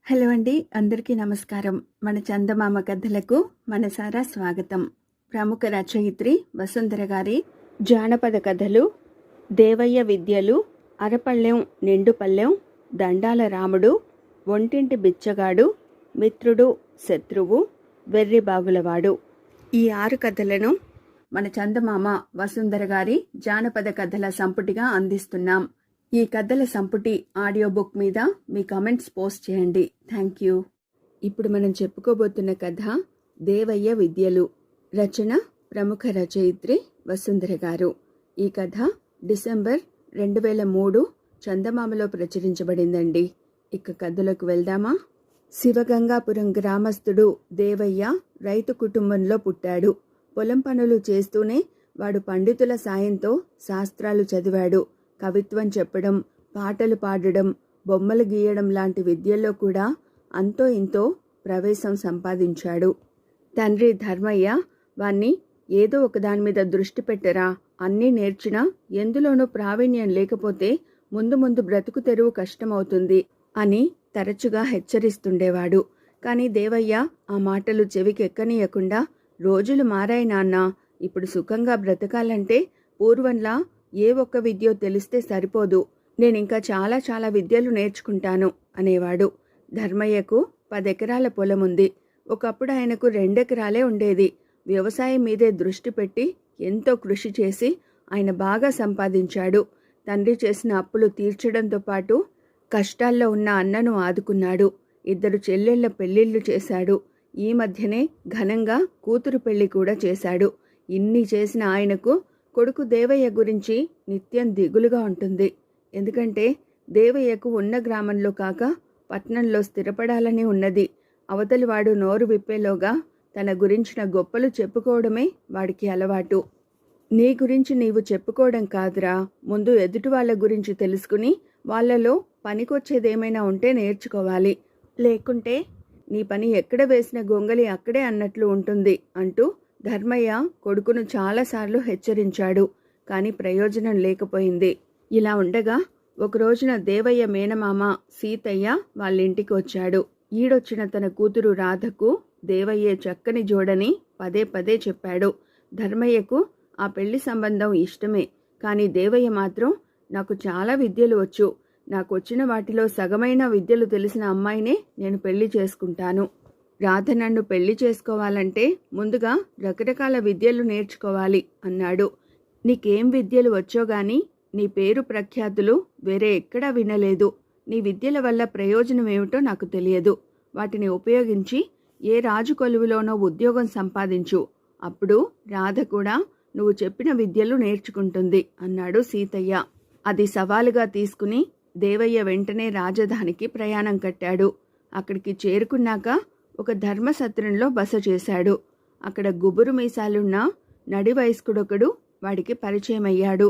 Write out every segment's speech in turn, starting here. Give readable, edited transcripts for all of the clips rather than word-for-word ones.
Hello అండి, అందరికీ నమస్కారం. మన చందమామ కథలకు మనసారా స్వాగతం. ప్రముఖ రచయిత్రి వసుంధర గారి జానపద కథలు దేవయ్య విద్యలు, అరపళ్ళెం నిండుపళ్ళెం, దండాల రాముడు, ఒంటింటి బిచ్చగాడు, మిత్రుడు శత్రువు, వెర్రిబాగులవాడు, ఈ 6 కథలను మన చందమామ వసుంధర గారి జానపద కథల సంపుటిగా అందిస్తున్నాం. ఈ కథల సంపుటి ఆడియో బుక్ మీద మీ కమెంట్స్ పోస్ట్ చేయండి. Thank you. ఇప్పుడు మనం చెప్పుకోబోతున్న కథ దేవయ్య విద్యలు. రచన ప్రముఖ రచయిత్రి వసుంధర గారు. ఈ కథ డిసెంబర్ 2003 చందమామలో ప్రచురించబడిందండి. ఇక కథలోకి వెళ్దామా? శివగంగాపురం గ్రామస్తుడు దేవయ్య రైతు కుటుంబంలో పుట్టాడు. పొలం పనులు చేస్తూనే వాడు పండితుల సాయంతో శాస్త్రాలు చదివాడు. కవిత్వం చెప్పడం, పాటలు పాడడం, బొమ్మలు గీయడం లాంటి విద్యల్లో కూడా అంతో ఇంతో ప్రవేశం సంపాదించాడు. తండ్రి ధర్మయ్య వాణ్ణి ఏదో ఒకదాని మీద దృష్టి పెట్టరా, అన్నీ నేర్చినా ఎందులోనూ ప్రావీణ్యం లేకపోతే ముందు ముందు బ్రతుకు తెరువు కష్టమవుతుంది అని తరచుగా హెచ్చరిస్తుండేవాడు. కానీ దేవయ్య ఆ మాటలు చెవికెక్కనీయకుండా, రోజులు మారాయి నాన్నా, ఇప్పుడు సుఖంగా బ్రతకాలంటే పూర్వంలా ఏ ఒక్క విద్యో తెలిస్తే సరిపోదు, నేనింకా చాలా చాలా విద్యలు నేర్చుకుంటాను అనేవాడు. ధర్మయ్యకు 10 ఎకరాల పొలముంది. ఒకప్పుడు ఆయనకు 2 ఎకరాలే ఉండేది. వ్యవసాయం మీదే దృష్టి పెట్టి ఎంతో కృషి చేసి ఆయన బాగా సంపాదించాడు. తండ్రి చేసిన అప్పులు తీర్చడంతో పాటు కష్టాల్లో ఉన్న అన్నను ఆదుకున్నాడు. 2 చెల్లెళ్ల పెళ్లిళ్లు చేశాడు. ఈ మధ్యనే ఘనంగా కూతురు పెళ్లి కూడా చేశాడు. ఇన్ని చేసిన ఆయనకు కొడుకు దేవయ్య గురించి నిత్యం దిగులుగా ఉంటుంది. ఎందుకంటే దేవయ్యకు ఉన్న గ్రామంలో కాక పట్నంలో స్థిరపడాలని ఉన్నది. అవతలివాడు నోరు విప్పేలోగా తన గురించిన గొప్పలు చెప్పుకోవడమే వాడికి అలవాటు. నీ గురించి నీవు చెప్పుకోవడం కాదురా, ముందు ఎదుటి వాళ్ళ గురించి తెలుసుకుని వాళ్ళలో పనికొచ్చేదేమైనా ఉంటే నేర్చుకోవాలి, లేకుంటే నీ పని ఎక్కడ వేసిన గొంగలి అక్కడే అన్నట్లు ఉంటుంది అంటూ ధర్మయ్య కొడుకును చాలాసార్లు హెచ్చరించాడు. కానీ ప్రయోజనం లేకపోయింది. ఇలా ఉండగా ఒకరోజున దేవయ్య మేనమామ సీతయ్య వాళ్ళింటికి వచ్చాడు. ఈడొచ్చిన తన కూతురు రాధకు దేవయ్యే చక్కని జోడని పదే పదే చెప్పాడు. ధర్మయ్యకు ఆ పెళ్లి సంబంధం ఇష్టమే. కానీ దేవయ్య మాత్రం, నాకు చాలా విద్యలు వచ్చు, నాకు వచ్చిన వాటిలో సగమైన విద్యలు తెలిసిన అమ్మాయినే నేను పెళ్లి చేసుకుంటాను. రాధ నన్ను పెళ్లి చేసుకోవాలంటే ముందుగా రకరకాల విద్యలు నేర్చుకోవాలి అన్నాడు. నీకేం విద్యలు వచ్చో గాని నీ పేరు ప్రఖ్యాతులు వేరే ఎక్కడా వినలేదు. నీ విద్యల వల్ల ప్రయోజనం ఏమిటో నాకు తెలియదు. వాటిని ఉపయోగించి ఏ రాజు కొలువులోనో ఉద్యోగం సంపాదించు. అప్పుడు రాధ కూడా నువ్వు చెప్పిన విద్యలు నేర్చుకుంటుంది అన్నాడు సీతయ్య. అది సవాలుగా తీసుకుని దేవయ్య వెంటనే రాజధానికి ప్రయాణం కట్టాడు. అక్కడికి చేరుకున్నాక ఒక ధర్మసత్రంలో బస చేశాడు. అక్కడ గుబురు మీసాలున్న నడి వయస్కుడొకడు వాడికి పరిచయమయ్యాడు.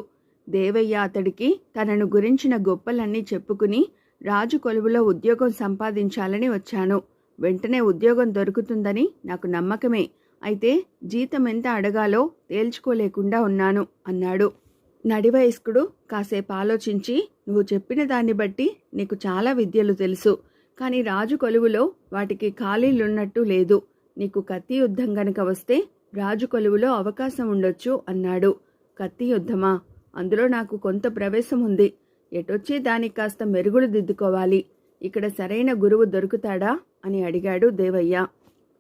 దేవయ్య అతడికి తనను గురించిన గొప్పలన్నీ చెప్పుకుని, రాజు కొలువులో ఉద్యోగం సంపాదించాలని వచ్చాను. వెంటనే ఉద్యోగం దొరుకుతుందని నాకు నమ్మకమే. అయితే జీతం ఎంత అడగాలో తేల్చుకోలేకుండా ఉన్నాను అన్నాడు. నడివయస్కుడు కాసేపు ఆలోచించి, నువ్వు చెప్పిన దాన్ని బట్టి నీకు చాలా విద్యలు తెలుసు, కానీ రాజు కొలువులో వాటికి ఖాళీలున్నట్టు లేదు. నీకు కత్తి యుద్ధం గనక వస్తే రాజు కొలువులో అవకాశం ఉండొచ్చు అన్నాడు. కత్తి యుద్ధమా? అందులో నాకు కొంత ప్రవేశం ఉంది. ఎటొచ్చి దానికి కాస్త మెరుగులు దిద్దుకోవాలి. ఇక్కడ సరైన గురువు దొరుకుతాడా అని అడిగాడు దేవయ్య.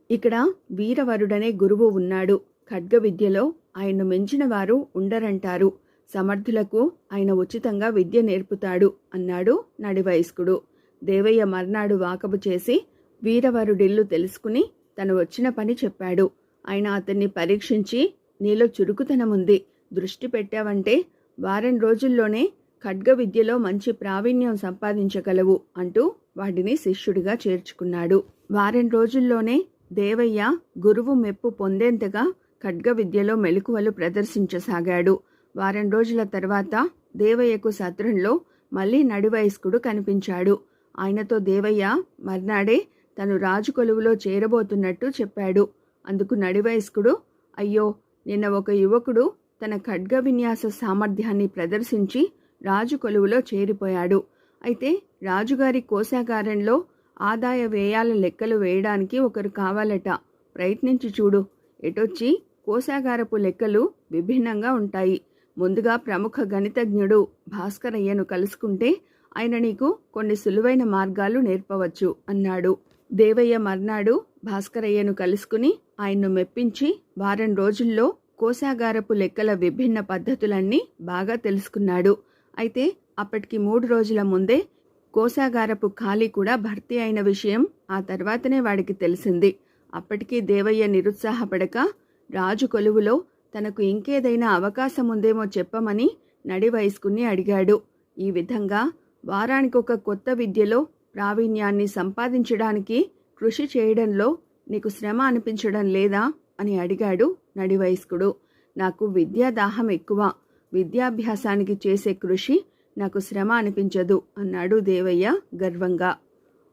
ఇక్కడ వీరవరుడనే గురువు ఉన్నాడు. ఖడ్గ విద్యలో ఆయన్ను మించిన వారు ఉండరంటారు. సమర్థులకు ఆయన ఉచితంగా విద్య నేర్పుతాడు అన్నాడు నడివయస్కుడు. దేవయ్య మర్నాడు వాకబు చేసి వీరవరుడిల్లు తెలుసుకుని తను వచ్చిన పని చెప్పాడు. ఆయన అతన్ని పరీక్షించి, నీలో చురుకుతనముంది, దృష్టి పెట్టావంటే వారం రోజుల్లోనే ఖడ్గ విద్యలో మంచి ప్రావీణ్యం సంపాదించగలవు అంటూ వాడిని శిష్యుడిగా చేర్చుకున్నాడు. వారం రోజుల్లోనే దేవయ్య గురువు మెప్పు పొందేంతగా ఖడ్గ విద్యలో మెలకువలు ప్రదర్శించసాగాడు. వారం రోజుల తర్వాత దేవయ్యకు సత్రంలో మళ్ళీ నడివయస్కుడు కనిపించాడు. ఆయనతో దేవయ్య మర్నాడే తను రాజు కొలువులో చేరబోతున్నట్టు చెప్పాడు. అందుకు నడివయస్కుడు, అయ్యో, నిన్న ఒక యువకుడు తన ఖడ్గ విన్యాస సామర్థ్యాన్ని ప్రదర్శించి రాజు కొలువులో చేరిపోయాడు. అయితే రాజుగారి కోశాగారంలో ఆదాయ వ్యయాల లెక్కలు వేయడానికి ఒకరు కావాలట. ప్రయత్నించి చూడు. ఎటొచ్చి కోశాగారపు లెక్కలు విభిన్నంగా ఉంటాయి. ముందుగా ప్రముఖ గణితజ్ఞుడు భాస్కరయ్యను కలుసుకుంటే ఆయన నీకు కొన్ని సులువైన మార్గాలు నేర్పవచ్చు అన్నాడు. దేవయ్య మర్నాడు భాస్కరయ్యను కలుసుకుని ఆయన్ను మెప్పించి వారం రోజుల్లో కోశాగారపు లెక్కల విభిన్న పద్ధతులన్నీ బాగా తెలుసుకున్నాడు. అయితే అప్పటికి 3 రోజుల ముందే కోశాగారపు ఖాళీ కూడా భర్తీ అయిన విషయం ఆ తర్వాతనే వాడికి తెలిసింది. అప్పటికీ దేవయ్య నిరుత్సాహపడక రాజు కొలువులో తనకు ఇంకేదైనా అవకాశం ఉందేమో చెప్పమని నడివయస్కుణ్ణి అడిగాడు. ఈ విధంగా వారానికొక కొత్త విద్యలో ప్రావీణ్యాన్ని సంపాదించడానికి కృషి చేయడంలో నీకు శ్రమ అనిపించడం లేదా అని అడిగాడు నడివయస్కుడు. నాకు విద్యాదాహం ఎక్కువ. విద్యాభ్యాసానికి చేసే కృషి నాకు శ్రమ అనిపించదు అన్నాడు దేవయ్య గర్వంగా.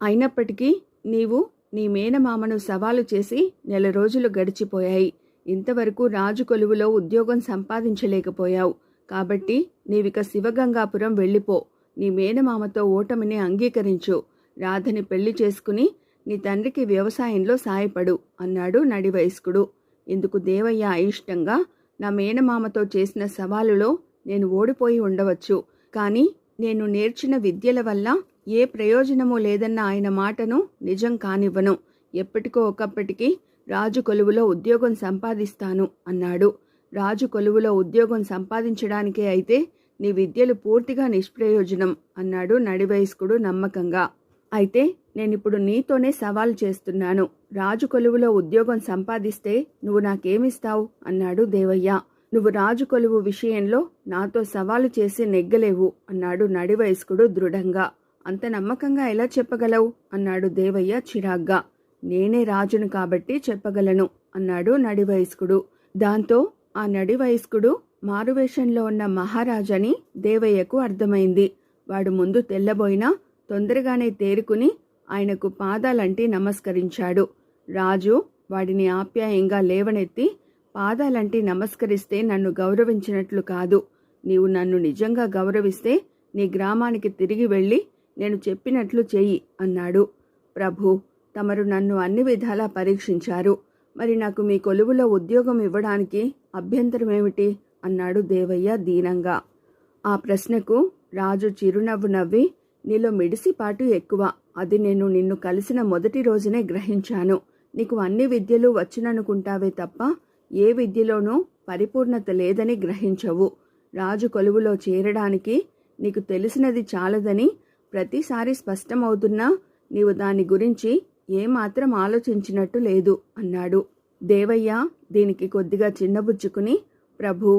అయినప్పటికీ నీవు నీ మేనమామను సవాలు చేసి 1 రోజులు గడిచిపోయాయి. ఇంతవరకు రాజు కొలువులో ఉద్యోగం సంపాదించలేకపోయావు. కాబట్టి నీవిక శివగంగాపురం వెళ్ళిపో. నీ మేనమామతో ఓటమిని అంగీకరించు. రాధని పెళ్లి చేసుకుని నీ తండ్రికి వ్యవసాయంలో సాయపడు అన్నాడు నడివయస్కుడు. ఇందుకు దేవయ్య అయిష్టంగా, నా మేనమామతో చేసిన సవాలులో నేను ఓడిపోయి ఉండవచ్చు, కానీ నేను నేర్చిన విద్యల వల్ల ఏ ప్రయోజనమూ లేదన్న ఆయన మాటను నిజం కానివ్వను. ఎప్పటికో ఒకప్పటికి రాజు కొలువులో ఉద్యోగం సంపాదిస్తాను అన్నాడు. రాజు కొలువులో ఉద్యోగం సంపాదించడానికే అయితే నీ విద్యలు పూర్తిగా నిష్ప్రయోజనం అన్నాడు నడివయస్కుడు నమ్మకంగా. అయితే నేనిప్పుడు నీతోనే సవాలు చేస్తున్నాను. రాజు కొలువులో ఉద్యోగం సంపాదిస్తే నువ్వు నాకేమిస్తావు అన్నాడు దేవయ్య. నువ్వు రాజు కొలువు విషయంలో నాతో సవాలు చేసి నెగ్గలేవు అన్నాడు నడివయస్కుడు దృఢంగా. అంత నమ్మకంగా ఎలా చెప్పగలవు అన్నాడు దేవయ్య చిరాగ్గా. నేనే రాజును కాబట్టి చెప్పగలను అన్నాడు నడివయస్కుడు. దాంతో ఆ నడివయస్కుడు మారువేషంలో ఉన్న మహారాజని దేవయ్యకు అర్థమైంది. వాడు ముందు తెల్లబోయినా తొందరగానే తేరుకుని ఆయనకు పాదాలంటి నమస్కరించాడు. రాజు వాడిని ఆప్యాయంగా లేవనెత్తి, పాదాలంటి నమస్కరిస్తే నన్ను గౌరవించినట్లు కాదు. నీవు నన్ను నిజంగా గౌరవిస్తే నీ గ్రామానికి తిరిగి వెళ్ళి నేను చెప్పినట్లు చెయ్యి అన్నాడు. ప్రభు, తమరు నన్ను అన్ని విధాలా పరీక్షించారు. మరి నాకు మీ కొలువులో ఉద్యోగం ఇవ్వడానికి అభ్యంతరమేమిటి అన్నాడు దేవయ్య దీనంగా. ఆ ప్రశ్నకు రాజు చిరునవ్వు నవ్వి, నీలో మిడిసిపాటు ఎక్కువ. అది నేను నిన్ను కలిసిన మొదటి రోజునే గ్రహించాను. నీకు అన్ని విద్యలు వచ్చుననుకుంటావే తప్ప ఏ విద్యలోనూ పరిపూర్ణత లేదని గ్రహించవు. రాజు కొలువులో చేరడానికి నీకు తెలిసినది చాలదని ప్రతిసారి స్పష్టమవుతున్నా నీవు దాని గురించి ఏమాత్రం ఆలోచించినట్టు లేదు అన్నాడు. దేవయ్య దీనికి కొద్దిగా చిన్నబుచ్చుకుని, ప్రభూ,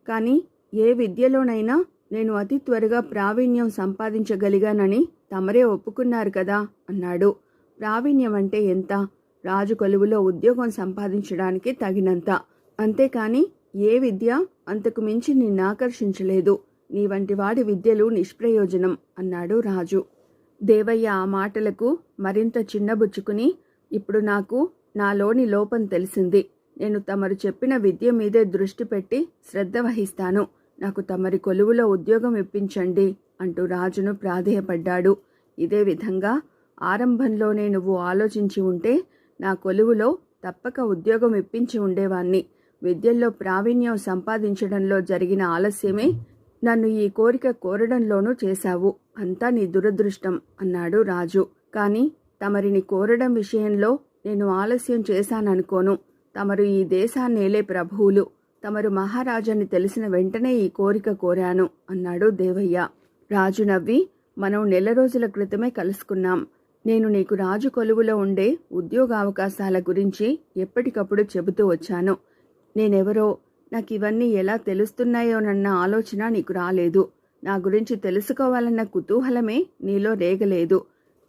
కానీ ఏ విద్యలోనైనా నేను అతి త్వరగా ప్రావీణ్యం సంపాదించగలిగానని తమరే ఒప్పుకున్నారు కదా అన్నాడు. ప్రావీణ్యం అంటే ఎంత? రాజు కొలువులో ఉద్యోగం సంపాదించడానికి తగినంత. అంతేకాని ఏ విద్య అంతకు మించి నిన్నాకర్షించలేదు. నీ వంటి వాడి విద్యలు నిష్ప్రయోజనం అన్నాడు రాజు. దేవయ్య ఆ మాటలకు మరింత చిన్నబుచ్చుకుని, ఇప్పుడు నాకు నాలోని లోపం తెలిసింది. నేను తమరు చెప్పిన విద్య మీదే దృష్టి పెట్టి శ్రద్ధ వహిస్తాను. నాకు తమరి కొలువులో ఉద్యోగం ఇప్పించండి అంటూ రాజును ప్రాధేయపడ్డాడు. ఇదే విధంగా ఆరంభంలోనే నువ్వు ఆలోచించి ఉంటే నా కొలువులో తప్పక ఉద్యోగం ఇప్పించి ఉండేవాణ్ణి. విద్యల్లో ప్రావీణ్యం సంపాదించడంలో జరిగిన ఆలస్యమే నన్ను ఈ కోరిక కోరడంలోనూ చేశావు. అంతా నీ దురదృష్టం అన్నాడు రాజు. కానీ తమరిని కోరడం విషయంలో నేను ఆలస్యం చేశాననుకోను. తమరు ఈ దేశాన్నేలే ప్రభువులు. తమరు మహారాజాని తెలిసిన వెంటనే ఈ కోరిక కోరాను అన్నాడు దేవయ్య. రాజు నవ్వి, మనం 1 రోజుల క్రితమే కలుసుకున్నాం. నేను నీకు రాజు కొలువులో ఉండే ఉద్యోగావకాశాల గురించి ఎప్పటికప్పుడు చెబుతూ వచ్చాను. నేనెవరో, నాకివన్నీ ఎలా తెలుస్తున్నాయోనన్న ఆలోచన నీకు రాలేదు. నా గురించి తెలుసుకోవాలన్న కుతూహలమే నీలో రేగలేదు.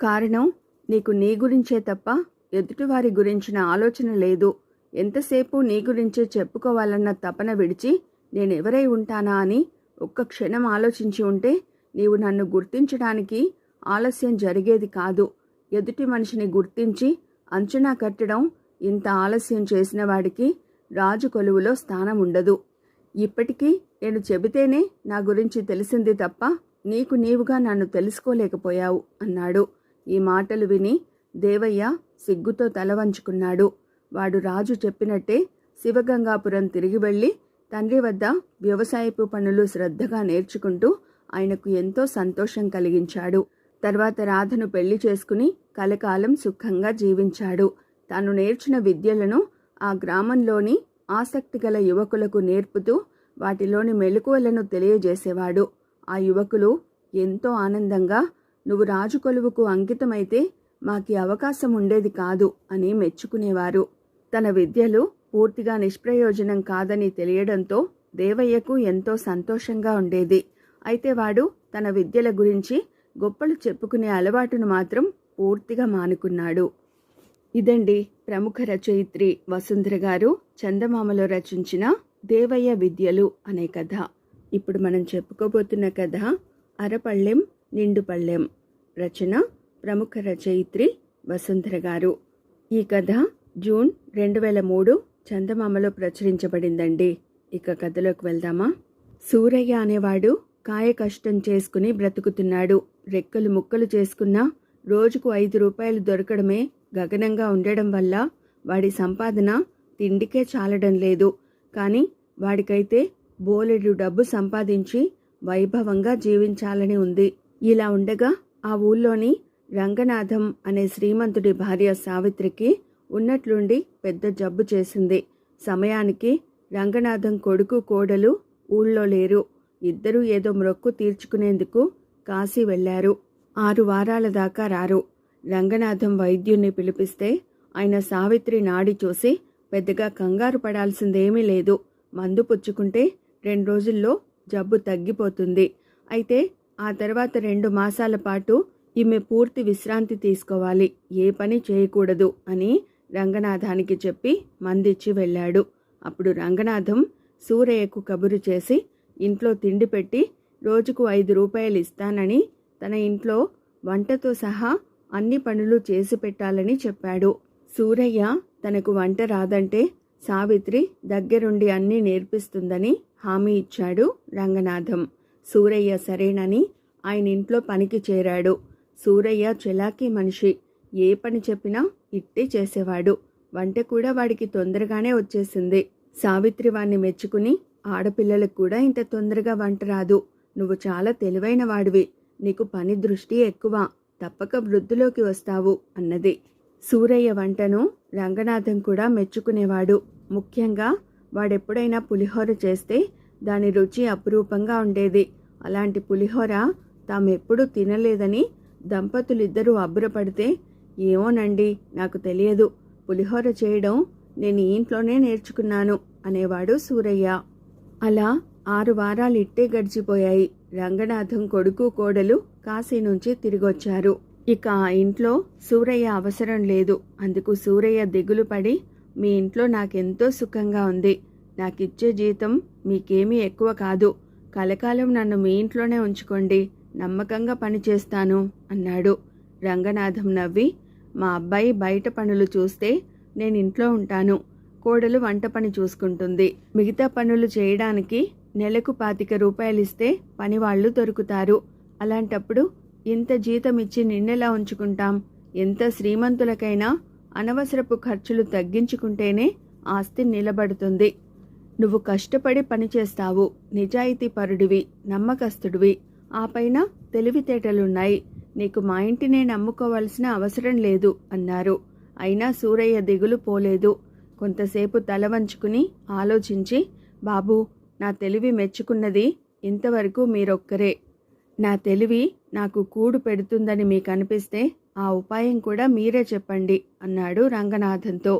కారణం, నీకు నీ గురించే తప్ప ఎదుటివారి గురించిన ఆలోచన లేదు. ఎంతసేపు నీ గురించే చెప్పుకోవాలన్న తపన విడిచి నేనెవరై ఉంటానా అని ఒక్క క్షణం ఆలోచించి ఉంటే నీవు నన్ను గుర్తించడానికి ఆలస్యం జరిగేది కాదు. ఎదుటి మనిషిని గుర్తించి అంచనా కట్టడం ఇంత ఆలస్యం చేసిన వాడికి రాజు కొలువులో స్థానం ఉండదు. ఇప్పటికీ నేను చెబితేనే నా గురించి తెలిసింది తప్ప నీకు నీవుగా నన్ను తెలుసుకోలేకపోయావు అన్నాడు. ఈ మాటలు విని దేవయ్య సిగ్గుతో తల వంచుకున్నాడు. వాడు రాజు చెప్పినట్టే శివగంగాపురం తిరిగి వెళ్ళి తండ్రి వద్ద వ్యవసాయపు పనులు శ్రద్ధగా నేర్చుకుంటూ ఆయనకు ఎంతో సంతోషం కలిగించాడు. తర్వాత రాధను పెళ్లి చేసుకుని కలకాలం సుఖంగా జీవించాడు. తాను నేర్చిన విద్యలను ఆ గ్రామంలోని ఆసక్తిగల యువకులకు నేర్పుతూ వాటిలోని మెలకువలను తెలియజేసేవాడు. ఆ యువకులు ఎంతో ఆనందంగా, నువ్వు రాజు కొలువుకు అంకితమైతే మాకి అవకాశం ఉండేది కాదు అని మెచ్చుకునేవారు. తన విద్యలు పూర్తిగా నిష్ప్రయోజనం కాదని తెలియడంతో దేవయ్యకు ఎంతో సంతోషంగా ఉండేది. అయితే వాడు తన విద్యల గురించి గొప్పలు చెప్పుకునే అలవాటును మాత్రం పూర్తిగా మానుకున్నాడు. ఇదండి ప్రముఖ రచయిత్రి వసుంధర గారు చందమామలో రచించిన దేవయ్య విద్యలు అనే కథ. ఇప్పుడు మనం చెప్పుకోబోతున్న కథ అరపళ్ళెం నిండుపళ్ళెం. రచన ప్రముఖ రచయిత్రి వసుంధర గారు. ఈ కథ జూన్ 2003 చందమామలో ప్రచురించబడిందండి. ఇక కథలోకి వెళ్దామా? సూరయ్య అనేవాడు కాయ కష్టం చేసుకుని బ్రతుకుతున్నాడు. రెక్కలు ముక్కలు చేసుకున్నా రోజుకు 5 రూపాయలు దొరకడమే గగనంగా ఉండడం వల్ల వాడి సంపాదన తిండికే చాలడం లేదు. కానీ వాడికైతే బోలెడు డబ్బు సంపాదించి వైభవంగా జీవించాలని ఉంది. ఇలా ఉండగా ఆ ఊళ్ళోని రంగనాథం అనే శ్రీమంతుడి భార్య సావిత్రికి ఉన్నట్లుండి పెద్ద జబ్బు చేసింది. సమయానికి రంగనాథం కొడుకు కోడలు ఊళ్ళో లేరు. ఇద్దరూ ఏదో మొక్కు తీర్చుకునేందుకు కాశీ వెళ్లారు. 6 వారాల దాకా రారు. రంగనాథం వైద్యుణ్ణి పిలిపిస్తే ఆయన సావిత్రి నాడి చూసి పెద్దగా కంగారు పడాల్సిందేమీ లేదు, మందు పుచ్చుకుంటే 2 రోజుల్లో జబ్బు తగ్గిపోతుంది. అయితే ఆ తర్వాత 2 మాసాల పాటు ఈమె పూర్తి విశ్రాంతి తీసుకోవాలి, ఏ పని చేయకూడదు అని రంగనాథానికి చెప్పి మందిచ్చి వెళ్ళాడు. అప్పుడు రంగనాథం సూరయ్యకు కబురు చేసి ఇంట్లో తిండి పెట్టి రోజుకు 5 రూపాయలు ఇస్తానని, తన ఇంట్లో వంటతో సహా అన్ని పనులు చేసి పెట్టాలని చెప్పాడు. సూరయ్య తనకు వంట రాదంటే సావిత్రి దగ్గరుండి అన్నీ నేర్పిస్తుందని హామీ ఇచ్చాడు రంగనాథం. సూరయ్య సరేనని ఆయన ఇంట్లో పనికి చేరాడు. సూరయ్య చలాకీ మనిషి. ఏ పని చెప్పినా ఇట్టే చేసేవాడు. వంట కూడా వాడికి తొందరగానే వచ్చేసింది. సావిత్రి వాణ్ణి మెచ్చుకుని, ఆడపిల్లలకు కూడా ఇంత తొందరగా వంట రాదు, నువ్వు చాలా తెలివైన వాడివి, నీకు పని దృష్టి ఎక్కువ, తప్పక వృద్ధిలోకి వస్తావు అన్నది. సూరయ్య వంటను రంగనాథం కూడా మెచ్చుకునేవాడు. ముఖ్యంగా వాడెప్పుడైనా పులిహోర చేస్తే దాని రుచి అపురూపంగా ఉండేది. అలాంటి పులిహోర తామెప్పుడూ తినలేదని దంపతులిద్దరూ అబ్బురపడితే, ఏమోనండి నాకు తెలియదు, పులిహోర చేయడం నేను ఈ ఇంట్లోనే నేర్చుకున్నాను అనేవాడు సూరయ్య. అలా 6 వారాలు ఇట్టే గడిచిపోయాయి. రంగనాథం కొడుకు కోడలు కాశీ నుంచి తిరిగొచ్చారు. ఇక ఆ ఇంట్లో సూరయ్య అవసరం లేదు. అందుకు సూరయ్య దిగులు పడి, మీ ఇంట్లో నాకెంతో సుఖంగా ఉంది, నాకిచ్చే జీతం మీకేమీ ఎక్కువ కాదు, కలకాలం నన్ను మీ ఇంట్లోనే ఉంచుకోండి, నమ్మకంగా పనిచేస్తాను అన్నాడు. రంగనాథం నవ్వి, మా అబ్బాయి బయట పనులు చూస్తే నేను ఇంట్లో ఉంటాను, కోడలు వంట పని చూసుకుంటుంది, మిగతా పనులు చేయడానికి నెలకు 25 రూపాయలు ఇస్తే పనివాళ్లు దొరుకుతారు, అలాంటప్పుడు ఇంత జీతం ఇచ్చి నిన్నెలా ఉంచుకుంటాం, ఎంత శ్రీమంతులకైనా అనవసరపు ఖర్చులు తగ్గించుకుంటేనే ఆస్తి నిలబడుతుంది. నువ్వు కష్టపడి పనిచేస్తావు, నిజాయితీ పరుడివి, నమ్మకస్తుడివి, ఆ పైన తెలివితేటలున్నాయి, నీకు మా ఇంటినే నమ్ముకోవాల్సిన అవసరం లేదు అన్నారు. అయినా సూరయ్య దిగులు పోలేదు. కొంతసేపు తల వంచుకుని ఆలోచించి, బాబూ, నా తెలివి మెచ్చుకున్నది ఇంతవరకు మీరొక్కరే. నా తెలివి నాకు కూడు పెడుతుందని మీకు అనిపిస్తే ఆ ఉపాయం కూడా మీరే చెప్పండి అన్నాడు రంగనాథంతో.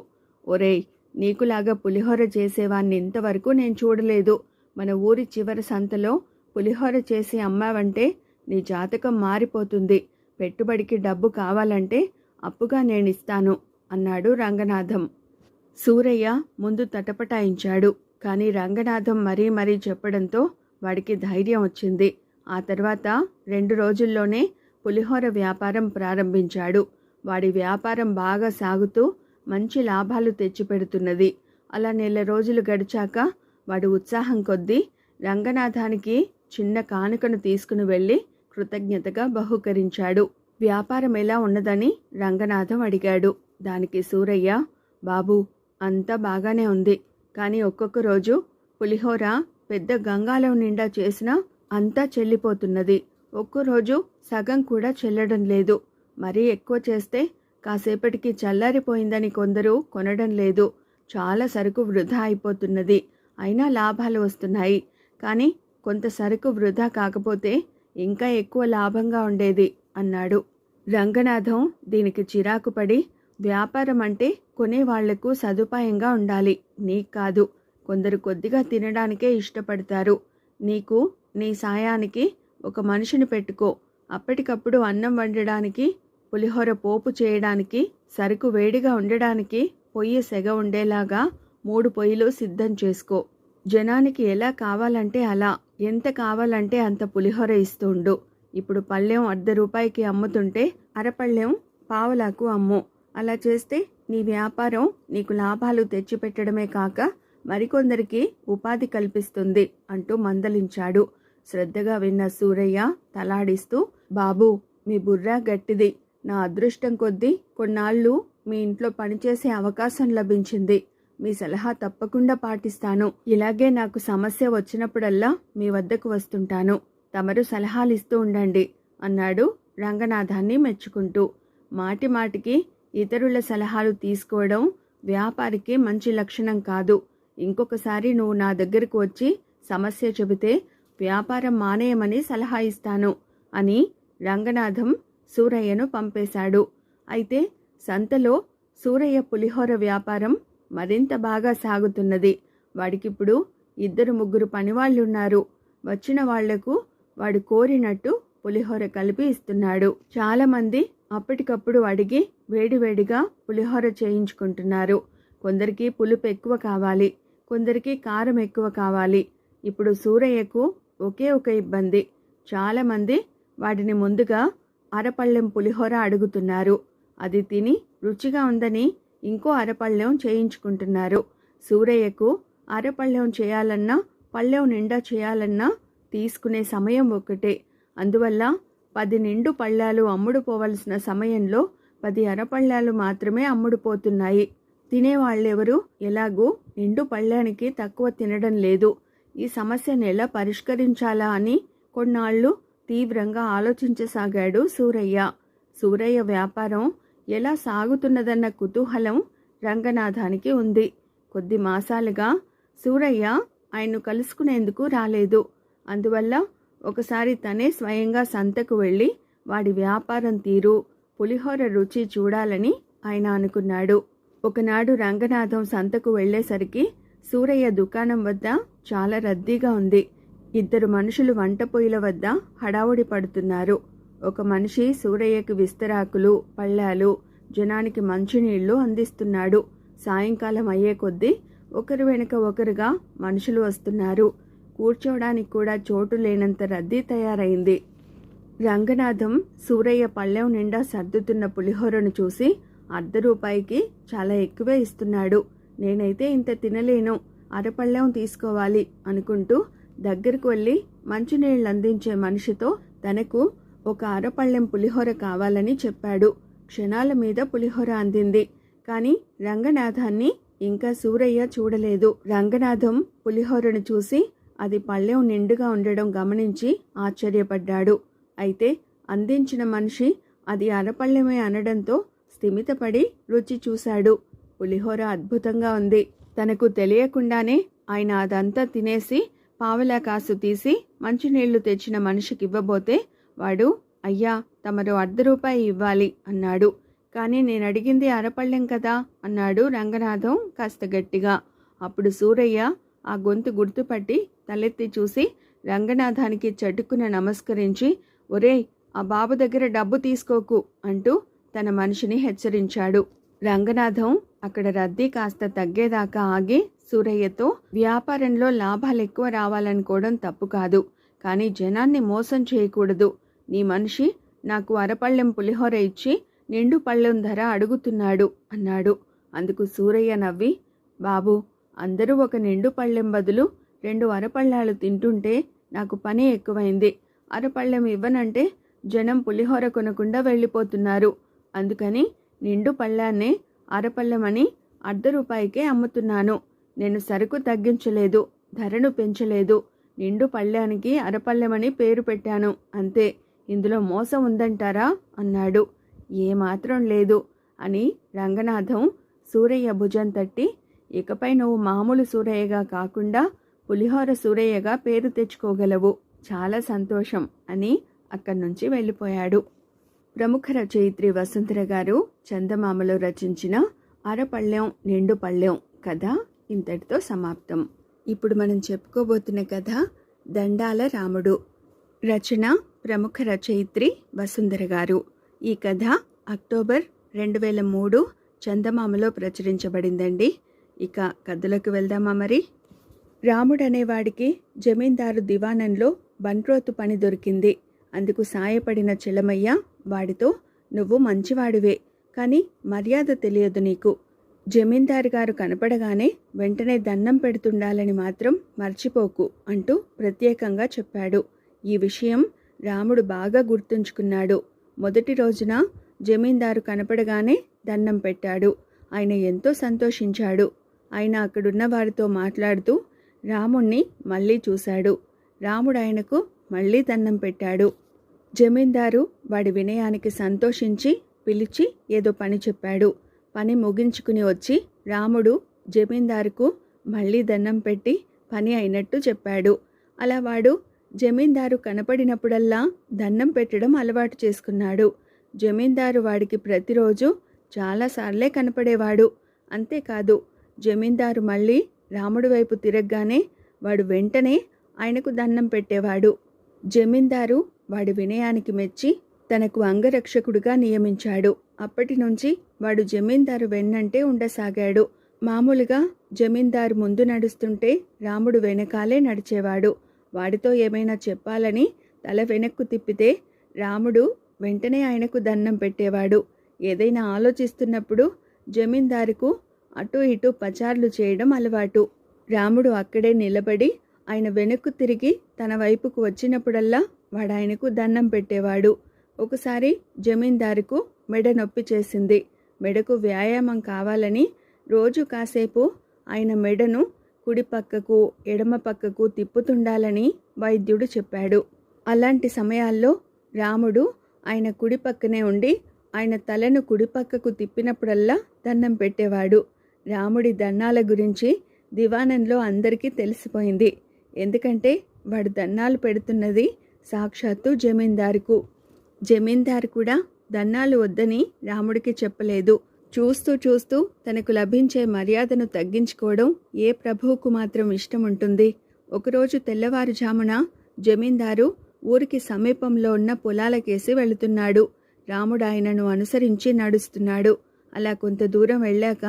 ఒరేయ్, నీకులాగా పులిహోర చేసేవాన్ని ఇంతవరకు నేను చూడలేదు. మన ఊరి చివరి సంతలో పులిహోర చేసి అమ్మావంటే నీ జాతకం మారిపోతుంది. పెట్టుబడికి డబ్బు కావాలంటే అప్పుగా నేనిస్తాను అన్నాడు రంగనాథం. సూరయ్య ముందు తటపటాయించాడు. కానీ రంగనాథం మరీ చెప్పడంతో వాడికి ధైర్యం వచ్చింది. ఆ తర్వాత 2 రోజుల్లోనే పులిహోర వ్యాపారం ప్రారంభించాడు. వాడి వ్యాపారం బాగా సాగుతూ మంచి లాభాలు తెచ్చిపెడుతున్నది. అలా 1 నెల రోజులు గడిచాక వాడు ఉత్సాహం కొద్దీ రంగనాథానికి చిన్న కానుకను తీసుకుని వెళ్ళి కృతజ్ఞతగా బహుకరించాడు. వ్యాపారం ఎలా ఉన్నదని రంగనాథం అడిగాడు. దానికి సూరయ్య, బాబూ, అంతా బాగానే ఉంది, కానీ ఒక్కొక్క రోజు పులిహోర పెద్ద గంగాలం నిండా చేసినా అంతా చెల్లిపోతున్నది. ఒక్కో రోజు సగం కూడా చెల్లడం లేదు. మరీ ఎక్కువ చేస్తే కాసేపటికి చల్లారిపోయిందని కొందరు కొనడం లేదు. చాలా సరుకు వృధా అయిపోతున్నది. అయినా లాభాలు వస్తున్నాయి. కానీ కొంత సరుకు వృధా కాకపోతే ఇంకా ఎక్కువ లాభంగా ఉండేది అన్నాడు. రంగనాథం దీనికి చిరాకు పడి, వ్యాపారం అంటే కొనేవాళ్లకు సదుపాయంగా ఉండాలి, నీకు కాదు. కొందరు కొద్దిగా తినడానికే ఇష్టపడతారు. నీకు నీ సాయానికి ఒక మనిషిని పెట్టుకో. అప్పటికప్పుడు అన్నం వండడానికి, పులిహోర పోపు చేయడానికి, సరుకు వేడిగా ఉండడానికి పొయ్యి సెగ ఉండేలాగా 3 పొయ్యిలు సిద్ధం చేసుకో. జనానికి ఎలా కావాలంటే అలా, ఎంత కావాలంటే అంత పులిహోర ఇస్తుండు. ఇప్పుడు పళ్ళెం ₹1/2కి అమ్ముతుంటే అరపళ్ళెం పావలాకు అమ్ము. అలా చేస్తే నీ వ్యాపారం నీకు లాభాలు తెచ్చిపెట్టడమే కాక మరికొందరికి ఉపాధి కల్పిస్తుంది అంటూ మందలించాడు. శ్రద్ధగా విన్న సూరయ్య తలాడిస్తూ, బాబూ, మీ బుర్రా గట్టిది. నా అదృష్టం కొద్దీ కొన్నాళ్ళు మీ ఇంట్లో పనిచేసే అవకాశం లభించింది. మీ సలహా తప్పకుండా పాటిస్తాను. ఇలాగే నాకు సమస్య వచ్చినప్పుడల్లా మీ వద్దకు వస్తుంటాను. తమరు సలహాలు ఇస్తూ ఉండండి అన్నాడు రంగనాథాన్ని మెచ్చుకుంటూ. మాటి మాటికి ఇతరుల సలహాలు తీసుకోవడం వ్యాపారికి మంచి లక్షణం కాదు. ఇంకొకసారి నువ్వు నా దగ్గరకు వచ్చి సమస్య చెబితే వ్యాపారం మానేయమని సలహా ఇస్తాను అని రంగనాథం సూరయ్యను పంపేశాడు. అయితే సంతలో సూరయ్య పులిహోర వ్యాపారం మరింత బాగా సాగుతున్నది. వాడికిప్పుడు 2-3 పనివాళ్లున్నారు. వచ్చిన వాళ్లకు వాడు కోరినట్టు పులిహోర కలిపి ఇస్తున్నాడు. చాలామంది అప్పటికప్పుడు అడిగి వేడివేడిగా పులిహోర చేయించుకుంటున్నారు. కొందరికి పులుపు ఎక్కువ కావాలి, కొందరికి కారం ఎక్కువ కావాలి. ఇప్పుడు సూరయ్యకు ఒకే ఒక ఇబ్బంది. చాలామంది వాడిని ముందుగా అరపళ్ళెం పులిహోర అడుగుతున్నారు. అది తిని రుచిగా ఉందని ఇంకో అరపళ్ళెం చేయించుకుంటున్నారు. సూరయ్యకు అరపళ్ళెం చేయాలన్నా, పళ్ళెం నిండా చేయాలన్నా తీసుకునే సమయం ఒకటే. అందువల్ల 10 నిండు పళ్ళాలు అమ్ముడుపోవలసిన సమయంలో 10 అరపళ్ళాలు మాత్రమే అమ్ముడుపోతున్నాయి. తినేవాళ్ళెవరూ ఎలాగూ నిండు పళ్ళానికి తక్కువ తినడం లేదు. ఈ సమస్యను ఎలా పరిష్కరించాలా అని కొన్నాళ్ళు తీవ్రంగా ఆలోచించసాగాడు సూరయ్య. సూరయ్య వ్యాపారం ఎలా సాగుతున్నదన్న కుతూహలం రంగనాథానికి ఉంది. కొద్ది మాసాలుగా సూరయ్య ఆయన్ను కలుసుకునేందుకు రాలేదు. అందువల్ల ఒకసారి తనే స్వయంగా సంతకు వెళ్ళి వాడి వ్యాపారం తీరు, పులిహోర రుచి చూడాలని ఆయన అనుకున్నాడు. ఒకనాడు రంగనాథం సంతకు వెళ్లేసరికి సూరయ్య దుకాణం వద్ద చాలా రద్దీగా ఉంది. 2 మనుషులు వంట పొయ్యిల వద్ద హడావుడి పడుతున్నారు. ఒక మనిషి సూరయ్యకి విస్తరాకులు, పళ్ళాలు, జనానికి మంచినీళ్లు అందిస్తున్నాడు. సాయంకాలం అయ్యే కొద్దీ ఒకరు వెనుక ఒకరుగా మనుషులు వస్తున్నారు. కూర్చోవడానికి కూడా చోటు లేనంత రద్దీ తయారైంది. రంగనాథం సూరయ్య పళ్ళెం నిండా సర్దుతున్న పులిహోరను చూసి ₹1/2కి చాలా ఎక్కువే ఇస్తున్నాడు. నేనైతే ఇంత తినలేను, అరపళ్ళెం తీసుకోవాలి అనుకుంటూ దగ్గరకు వెళ్ళి మంచినీళ్ళు అందించే మనిషితో తనకు ఒక అరపళ్ళెం పులిహోర కావాలని చెప్పాడు. క్షణాల మీద పులిహోర అందింది. కానీ రంగనాథాన్ని ఇంకా సూరయ్య చూడలేదు. రంగనాథం పులిహోరను చూసి అది పళ్ళెం నిండుగా ఉండడం గమనించి ఆశ్చర్యపడ్డాడు. అయితే అందించిన మనిషి అది అరపళ్ళెమే అనడంతో స్థిమితపడి రుచి చూశాడు. పులిహోర అద్భుతంగా ఉంది. తనకు తెలియకుండానే ఆయన అదంతా తినేసి పావలా కాసు తీసి మంచినీళ్లు తెచ్చిన మనిషికివ్వబోతే వాడు, అయ్యా, తమరు ₹1/2 ఇవ్వాలి అన్నాడు. కానీ నేనడిగింది అరపళ్ళెం కదా అన్నాడు రంగనాథం కాస్త గట్టిగా. అప్పుడు సూరయ్య ఆ గొంతు గుర్తుపట్టి తలెత్తి చూసి రంగనాథానికి చటుక్కున నమస్కరించి, ఒరేయ్, ఆ బాబు దగ్గర డబ్బు తీసుకోకు అంటూ తన మనిషిని హెచ్చరించాడు. రంగనాథం అక్కడ రద్దీ కాస్త తగ్గేదాకా ఆగి సూరయ్యతో, వ్యాపారంలో లాభాలెక్కువ రావాలనుకోవడం తప్పు కాదు, కానీ జనాన్ని మోసం చేయకూడదు. నీ మనిషి నాకు అరపళ్ళెం పులిహోర ఇచ్చి నిండు పళ్ళెం ధర అడుగుతున్నాడు అన్నాడు. అందుకు సూరయ్య నవ్వి, బాబూ, అందరూ ఒక నిండు పళ్ళెం బదులు 2 అరపళ్ళాలు తింటుంటే నాకు పని ఎక్కువైంది. అరపళ్ళెం ఇవ్వనంటే జనం పులిహోర కొనకుండా వెళ్ళిపోతున్నారు. అందుకని నిండు పళ్ళాన్నే అరపళ్ళమని ₹1/2కే అమ్ముతున్నాను. నేను సరుకు తగ్గించలేదు, ధరను పెంచలేదు. నిండు పళ్ళానికి అరపళ్ళెమని పేరు పెట్టాను అంతే. ఇందులో మోసం ఉందంటారా అన్నాడు. ఏమాత్రం లేదు అని రంగనాథం సూరయ్య భుజం తట్టి, ఇకపై నువ్వు మామూలు సూరయ్యగా కాకుండా పులిహోర సూరయ్యగా పేరు తెచ్చుకోగలవు. చాలా సంతోషం అని అక్కడి నుంచి వెళ్ళిపోయాడు. ప్రముఖ రచయిత్రి వసుంధర గారు చందమామలో రచించిన అరపళ్ళెం నిండు పళ్ళెం కథ ఇంతటితో సమాప్తం. ఇప్పుడు మనం చెప్పుకోబోతున్న కథ దండాల రాముడు. రచన ప్రముఖ రచయిత్రి వసుంధర గారు. ఈ కథ అక్టోబర్ 2003 చందమామలో ప్రచురించబడిందండి. ఇక కథలోకి వెళ్దామా మరి. రాముడనేవాడికి జమీందారు దివాణంలో బంట్రోతు పని దొరికింది. అందుకు సాయపడిన చెలమయ్య వాడితో, నువ్వు మంచివాడివే, కానీ మర్యాద తెలియదు నీకు. జమీందారు గారు కనపడగానే వెంటనే దండం పెడుతుండాలని మాత్రం మర్చిపోకు అంటూ ప్రత్యేకంగా చెప్పాడు. ఈ విషయం రాముడు బాగా గుర్తుంచుకున్నాడు. మొదటి రోజున జమీందారు కనపడగానే దండం పెట్టాడు. ఆయన ఎంతో సంతోషించాడు. ఆయన అక్కడున్న వారితో మాట్లాడుతూ రాముణ్ణి మళ్ళీ చూశాడు. రాముడు ఆయనకు మళ్ళీ దండం పెట్టాడు. జమీందారు వాడి వినయానికి సంతోషించి పిలిచి ఏదో పని చెప్పాడు. పని ముగించుకుని వచ్చి రాముడు జమీందారుకు మళ్ళీ దండం పెట్టి పని అయినట్టు చెప్పాడు. అలా వాడు జమీందారు కనపడినప్పుడల్లా దండం పెట్టడం అలవాటు చేసుకున్నాడు. జమీందారు వాడికి ప్రతిరోజు చాలాసార్లే కనపడేవాడు. అంతేకాదు, జమీందారు మళ్ళీ రాముడి వైపు తిరగగానే వాడు వెంటనే ఆయనకు దండం పెట్టేవాడు. జమీందారు వాడి వినయానికి మెచ్చి తనకు అంగరక్షకుడిగా నియమించాడు. అప్పటి నుంచి వాడు జమీందారు వెన్నంటే ఉండసాగాడు. మామూలుగా జమీందారు ముందు నడుస్తుంటే రాముడు వెనకాలే నడిచేవాడు. వాడితో ఏమైనా చెప్పాలని తల వెనక్కు తిప్పితే రాముడు వెంటనే ఆయనకు దండం పెట్టేవాడు. ఏదైనా ఆలోచిస్తున్నప్పుడు జమీందారుకు అటు ఇటు పచార్లు చేయడం అలవాటు. రాముడు అక్కడే నిలబడి ఆయన వెనక్కు తిరిగి తన వైపుకు వచ్చినప్పుడల్లా వాడు ఆయనకు దండం పెట్టేవాడు. ఒకసారి జమీందారుకు మెడ నొప్పి చేసింది. మెడకు వ్యాయామం కావాలని రోజు కాసేపు ఆయన మెడను కుడి పక్కకు ఎడమ పక్కకు తిప్పుతుండాలని వైద్యుడు చెప్పాడు. అలాంటి సమయాల్లో రాముడు ఆయన కుడి పక్కనే ఉండి ఆయన తలను కుడి పక్కకు తిప్పినప్పుడల్లా దండం పెట్టేవాడు. రాముడి దన్నాల గురించి దివాణంలో అందరికీ తెలిసిపోయింది. ఎందుకంటే వాడు దన్నాలు పెడుతున్నది సాక్షాత్తు జమీందారుకు. జమీందారు కూడా దన్నాలు వద్దని రాముడికి చెప్పలేదు. చూస్తూ చూస్తూ తనకు లభించే మర్యాదను తగ్గించుకోవడం ఏ ప్రభువుకు మాత్రం ఇష్టం ఉంటుంది. ఒకరోజు తెల్లవారుజామున జమీందారు ఊరికి సమీపంలో ఉన్న పొలాలకేసి వెళుతున్నాడు. రాముడు ఆయనను అనుసరించి నడుస్తున్నాడు. అలా కొంత దూరం వెళ్ళాక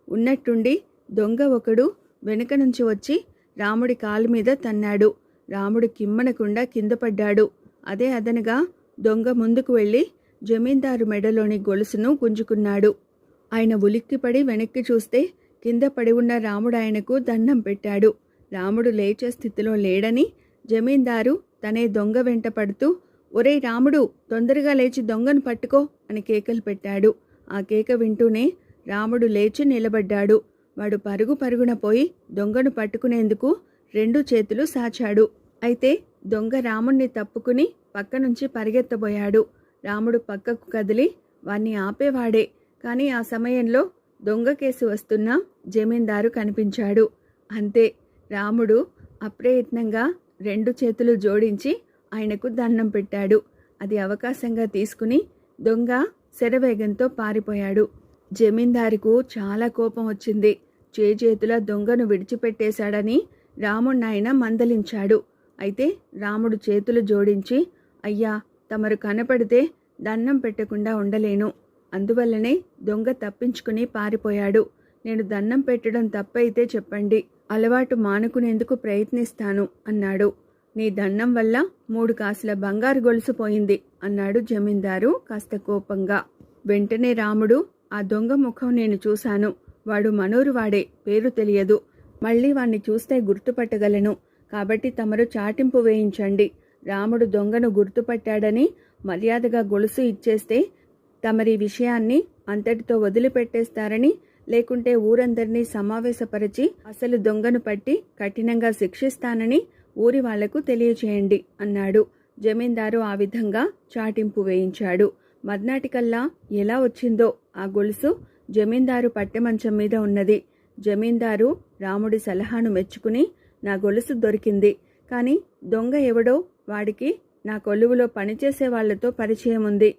ఉన్నట్టుండి దొంగ ఒకడు వెనుక నుంచి వచ్చి రాముడి కాలు మీద తన్నాడు. రాముడు కిమ్మనకుండా కింద పడ్డాడు. అదే అదనగా దొంగ ముందుకు వెళ్ళి జమీందారు మెడలోని గొలుసును గుంజుకున్నాడు. ఆయన ఉలిక్కిపడి వెనక్కి చూస్తే కింద పడి ఉన్న రాముడు ఆయనకు దండం పెట్టాడు. రాముడు లేచే స్థితిలో లేడని జమీందారు తనే దొంగ వెంట పడుతూ, ఒరేయ్ రాముడు, తొందరగా లేచి దొంగను పట్టుకో అని కేకలు పెట్టాడు. ఆ కేక వింటూనే రాముడు లేచి నిలబడ్డాడు. వాడు పరుగు పరుగున పోయి దొంగను పట్టుకునేందుకు 2 చేతులు సాచాడు. అయితే దొంగ రాముణ్ణి తప్పుకుని పక్క నుంచి పరిగెత్తబోయాడు. రాముడు పక్కకు కదిలి వాణ్ణి ఆపేవాడే. కానీ ఆ సమయంలో దొంగ కేసు వస్తున్న జమీందారు కనిపించాడు. అంతే, రాముడు అప్రయత్నంగా 2 చేతులు జోడించి ఆయనకు దండం పెట్టాడు. అది అవకాశంగా తీసుకుని దొంగ శరవేగంతో పారిపోయాడు. జమీందారుకు చాలా కోపం వచ్చింది. చేతుల దొంగను విడిచిపెట్టేశాడని రాముణ్ణాయన మందలించాడు. అయితే రాముడు చేతులు జోడించి, అయ్యా, తమరు కనపడితే దండం పెట్టకుండా ఉండలేను. అందువల్లనే దొంగ తప్పించుకుని పారిపోయాడు. నేను దండం పెట్టడం తప్పైతే చెప్పండి, అలవాటు మానుకునేందుకు ప్రయత్నిస్తాను అన్నాడు. నీ దండం వల్ల 3 కాసుల బంగారు గొలుసు పోయింది అన్నాడు జమీందారు కాస్త కోపంగా. వెంటనే రాముడు, ఆ దొంగ ముఖం నేను చూశాను. వాడు మనూరు వాడే, పేరు తెలియదు. మళ్ళీ వాణ్ణి చూస్తే గుర్తుపట్టగలను. కాబట్టి తమరు చాటింపు వేయించండి. రాముడు దొంగను గుర్తుపట్టాడని మర్యాదగా గొలుసు ఇచ్చేస్తే తమరి విషయాన్ని అంతటితో వదిలిపెట్టేస్తారని, లేకుంటే ఊరందరినీ సమావేశపరిచి అసలు దొంగను పట్టి కఠినంగా శిక్షిస్తానని ఊరి వాళ్లకు తెలియచేయండి అన్నాడు. జమీందారు ఆ విధంగా చాటింపు వేయించాడు. మర్నాటికల్లా ఎలా వచ్చిందో ఆ గొలుసు జమీందారు పట్టెమంచం మీద ఉన్నది. జమీందారు రాముడి సలహాను మెచ్చుకుని, నా గొలుసు దొరికింది, కానీ దొంగ ఎవడో వాడికి నా కొలువులో పనిచేసే వాళ్లతో పరిచయం ఉంది.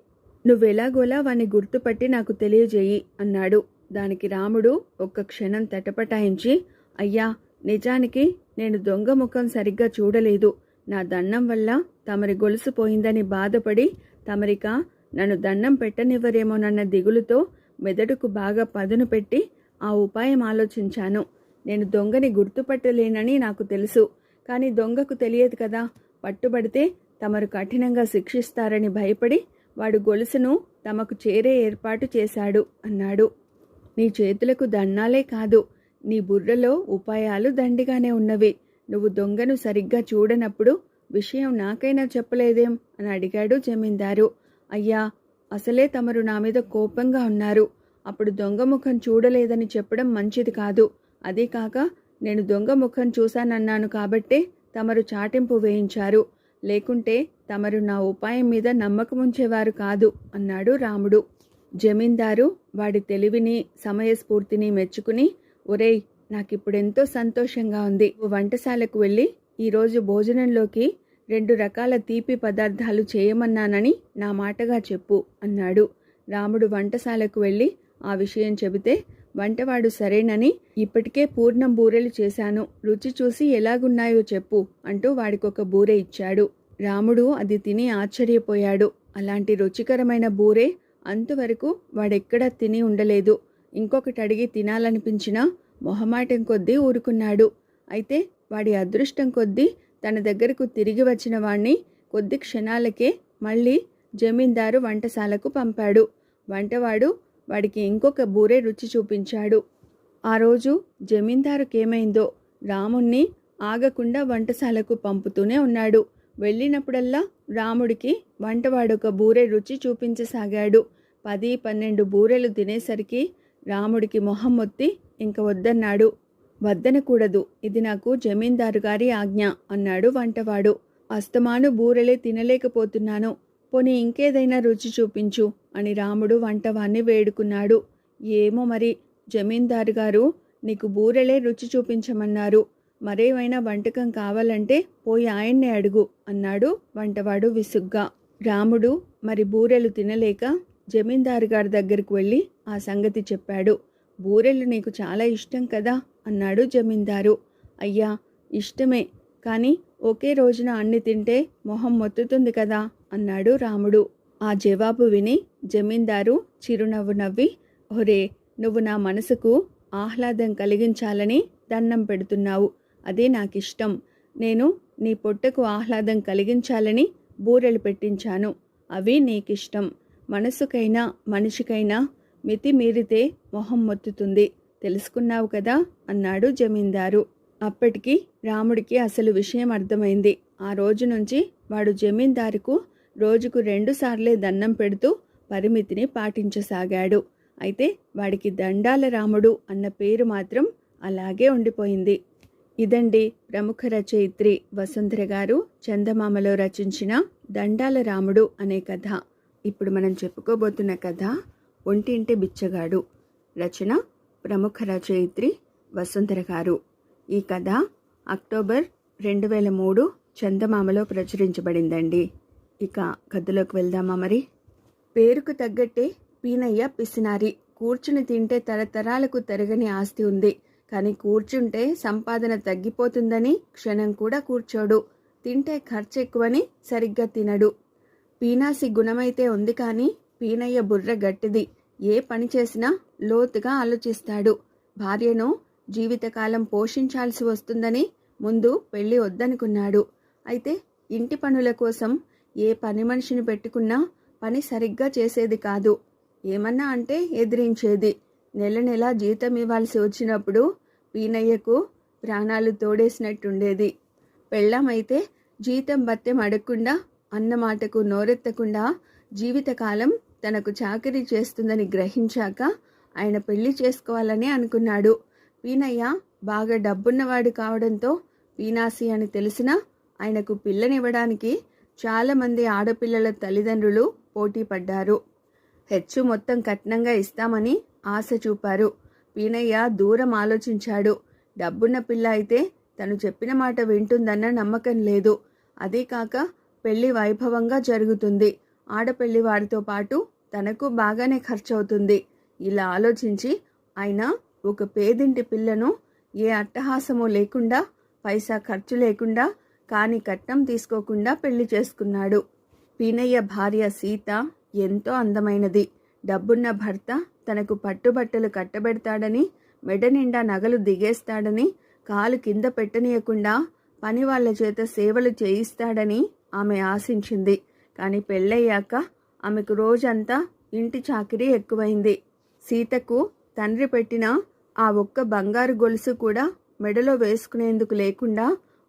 నువ్వెలాగోలా వాణ్ణి గుర్తుపట్టి నాకు తెలియజేయి అన్నాడు. దానికి రాముడు ఒక్క క్షణం తటపటాయించి, అయ్యా, నిజానికి నేను దొంగ ముఖం సరిగ్గా చూడలేదు. నా దండం వల్ల తమరి గొలుసు పోయిందని బాధపడి తమరిక నన్ను దండం పెట్టనివ్వరేమోనన్న దిగులుతో మెదడుకు బాగా పదును పెట్టి ఆ ఉపాయం ఆలోచించాను. నేను దొంగని గుర్తుపట్టలేనని నాకు తెలుసు, కానీ దొంగకు తెలియదు కదా. పట్టుబడితే తమరు కఠినంగా శిక్షిస్తారని భయపడి వాడు గొలుసును తమకు చేరే ఏర్పాటు చేశాడు అన్నాడు. నీ చేతులకు దండాలే కాదు, నీ బుర్రలో ఉపాయాలు దండిగానే ఉన్నవి. నువ్వు దొంగను సరిగ్గా చూడనప్పుడు విషయం నాకైనా చెప్పలేదేం అని అడిగాడు జమీందారు. అయ్యా, అసలే తమరు నా మీద కోపంగా ఉన్నారు. అప్పుడు దొంగ ముఖం చూడలేదని చెప్పడం మంచిది కాదు. అదే కాక నేను దొంగ ముఖం చూశానన్నాను కాబట్టే తమరు చాటింపు వేయించారు. లేకుంటే తమరు నా ఉపాయం మీద నమ్మకముంచేవారు కాదు అన్నాడు రాముడు. జమీందారు వాడి తెలివిని సమయస్ఫూర్తిని మెచ్చుకుని, ఒరేయ్, నాకిప్పుడెంతో సంతోషంగా ఉంది. వంటశాలకు వెళ్ళి ఈరోజు భోజనంలోకి 2 రకాల తీపి పదార్థాలు చేయమన్నానని నా మాటగా చెప్పు అన్నాడు. రాముడు వంటశాలకు వెళ్ళి ఆ విషయం చెబితే, వంటవాడు సరేనని, ఇప్పటికే పూర్ణం బూరెలు చేశాను, రుచి చూసి ఎలాగున్నాయో చెప్పు అంటూ వాడికొక బూరె ఇచ్చాడు. రాముడు అది తిని ఆశ్చర్యపోయాడు. అలాంటి రుచికరమైన బూరె అంతవరకు వాడెక్కడా తిని ఉండలేదు. ఇంకొకటి అడిగి తినాలనిపించినా మొహమాటం కొద్దీ ఊరుకున్నాడు. అయితే వాడి అదృష్టం కొద్దీ తన దగ్గరకు తిరిగి వచ్చిన వాణ్ణి కొద్ది క్షణాలకే మళ్ళీ జమీందారు వంటశాలకు పంపాడు. వంటవాడు వాడికి ఇంకొక బూరె రుచి చూపించాడు. ఆ రోజు జమీందారుకేమైందో రాముణ్ణి ఆగకుండా వంటశాలకు పంపుతూనే ఉన్నాడు. వెళ్ళినప్పుడల్లా రాముడికి వంటవాడొక బూరె రుచి చూపించసాగాడు. 10-12 బూరెలు తినేసరికి రాముడికి మొహం మొత్తి ఇంక వద్దన్నాడు. వద్దనకూడదు, ఇది నాకు జమీందారు గారి ఆజ్ఞ అన్నాడు వంటవాడు. అస్తమాను బూరెలే తినలేకపోతున్నాను, పోనీ ఇంకేదైనా రుచి చూపించు అని రాముడు వంటవాన్ని వేడుకున్నాడు. ఏమో మరి, జమీందారు గారు నీకు బూరెలే రుచి చూపించమన్నారు. మరేమైనా వంటకం కావాలంటే పోయి ఆయన్నే అడుగు అన్నాడు వంటవాడు విసుగ్గా. రాముడు మరి బూరెలు తినలేక జమీందారు గారి దగ్గరకు వెళ్ళి ఆ సంగతి చెప్పాడు. బూరెలు నీకు చాలా ఇష్టం కదా అన్నాడు జమీందారు. అయ్యా, ఇష్టమే, కానీ ఒకే రోజున అన్ని తింటే మొహం మొత్తుతుంది కదా అన్నాడు రాముడు. ఆ జవాబు విని జమీందారు చిరునవ్వు నవ్వి, ఒరే, నువ్వు నా మనసుకు ఆహ్లాదం కలిగించాలని దండం పెడుతున్నావు, అదే నాకిష్టం. నేను నీ పొట్టకు ఆహ్లాదం కలిగించాలని బూరెలు పెట్టించాను, అవి నీకిష్టం. మనసుకైనా మనిషికైనా మితి మీరితే మొహం మొత్తుతుంది, తెలుసుకున్నావు కదా అన్నాడు జమీందారు. అప్పటికి రాముడికి అసలు విషయం అర్థమైంది. ఆ రోజు నుంచి వాడు జమీందారుకు రోజుకు 2 సార్లే దండం పెడుతూ పరిమితిని పాటించసాగాడు. అయితే వాడికి దండాల రాముడు అన్న పేరు మాత్రం అలాగే ఉండిపోయింది. ఇదండి ప్రముఖ రచయిత్రి వసుంధర గారు చందమామలో రచించిన దండాల రాముడు అనే కథ. ఇప్పుడు మనం చెప్పుకోబోతున్న కథ ఒంటింటి బిచ్చగాడు. రచన ప్రముఖ రచయిత్రి వసుంధర గారు. ఈ కథ అక్టోబర్ 2003 చందమామలో ప్రచురించబడిందండి. ఇక కథలోకి వెళ్దామా మరి. పేరుకు తగ్గట్టే పీనయ్య పిసినారి. కూర్చుని తింటే తరతరాలకు తరగని ఆస్తి ఉంది, కానీ కూర్చుంటే సంపాదన తగ్గిపోతుందని క్షణం కూడా కూర్చోడు. తింటే ఖర్చు ఎక్కువని సరిగ్గా తినడు. పీనాసి గుణమైతే ఉంది, కానీ పీనయ్య బుర్ర గట్టిది. ఏ పని చేసినా లోతుగా ఆలోచిస్తాడు. భార్యను జీవితకాలం పోషించాల్సి వస్తుందని ముందు పెళ్లి వద్దనుకున్నాడు. అయితే ఇంటి పనుల కోసం ఏ పని మనిషిని పెట్టుకున్నా పని సరిగ్గా చేసేది కాదు. ఏమన్నా అంటే ఎదిరించేది. నెల నెలా జీతం ఇవ్వాల్సి వచ్చినప్పుడు పీనయ్యకు ప్రాణాలు తోడేసినట్టుండేది. పెళ్ళామైతే జీతం బత్తెం అడగకుండా అన్న మాటకు నోరెత్తకుండా జీవితకాలం తనకు చాకరీ చేస్తుందని గ్రహించాక ఆయన పెళ్లి చేసుకోవాలని అనుకున్నాడు. పీనయ్య బాగా డబ్బున్నవాడు కావడంతో పీనాసి అని తెలిసినా ఆయనకు పిల్లనివ్వడానికి చాలామంది ఆడపిల్లల తల్లిదండ్రులు పోటీ పడ్డారు. హెచ్చు మొత్తం కట్నంగా ఇస్తామని ఆశ చూపారు. పీనయ్య దూరం ఆలోచించాడు. డబ్బున్న పిల్ల అయితే తను చెప్పిన మాట వింటుందన్న నమ్మకం లేదు. అదీ కాక పెళ్లి వైభవంగా జరుగుతుంది. ఆడపెళ్లి వారితో పాటు తనకు బాగానే ఖర్చవుతుంది. ఇలా ఆలోచించి ఆయన ఒక పేదింటి పిల్లను ఏ అట్టహాసము లేకుండా, పైసా ఖర్చు లేకుండా, కానీ కట్నం తీసుకోకుండా పెళ్లి చేసుకున్నాడు. పీనయ్య భార్య సీత ఎంతో అందమైనది. డబ్బున్న భర్త తనకు పట్టుబట్టలు కట్టబెడతాడని, మెడ నిండా నగలు దిగేస్తాడని, కాలు కింద పెట్టనీయకుండా పని వాళ్ళ చేత సేవలు చేయిస్తాడని ఆమె ఆశించింది. కానీ పెళ్ళయ్యాక ఆమెకు రోజంతా ఇంటి చాకిరీ ఎక్కువైంది. సీతకు తండ్రి పెట్టిన ఆ ఒక్క బంగారు గొలుసు కూడా మెడలో వేసుకునేందుకు లేకుండా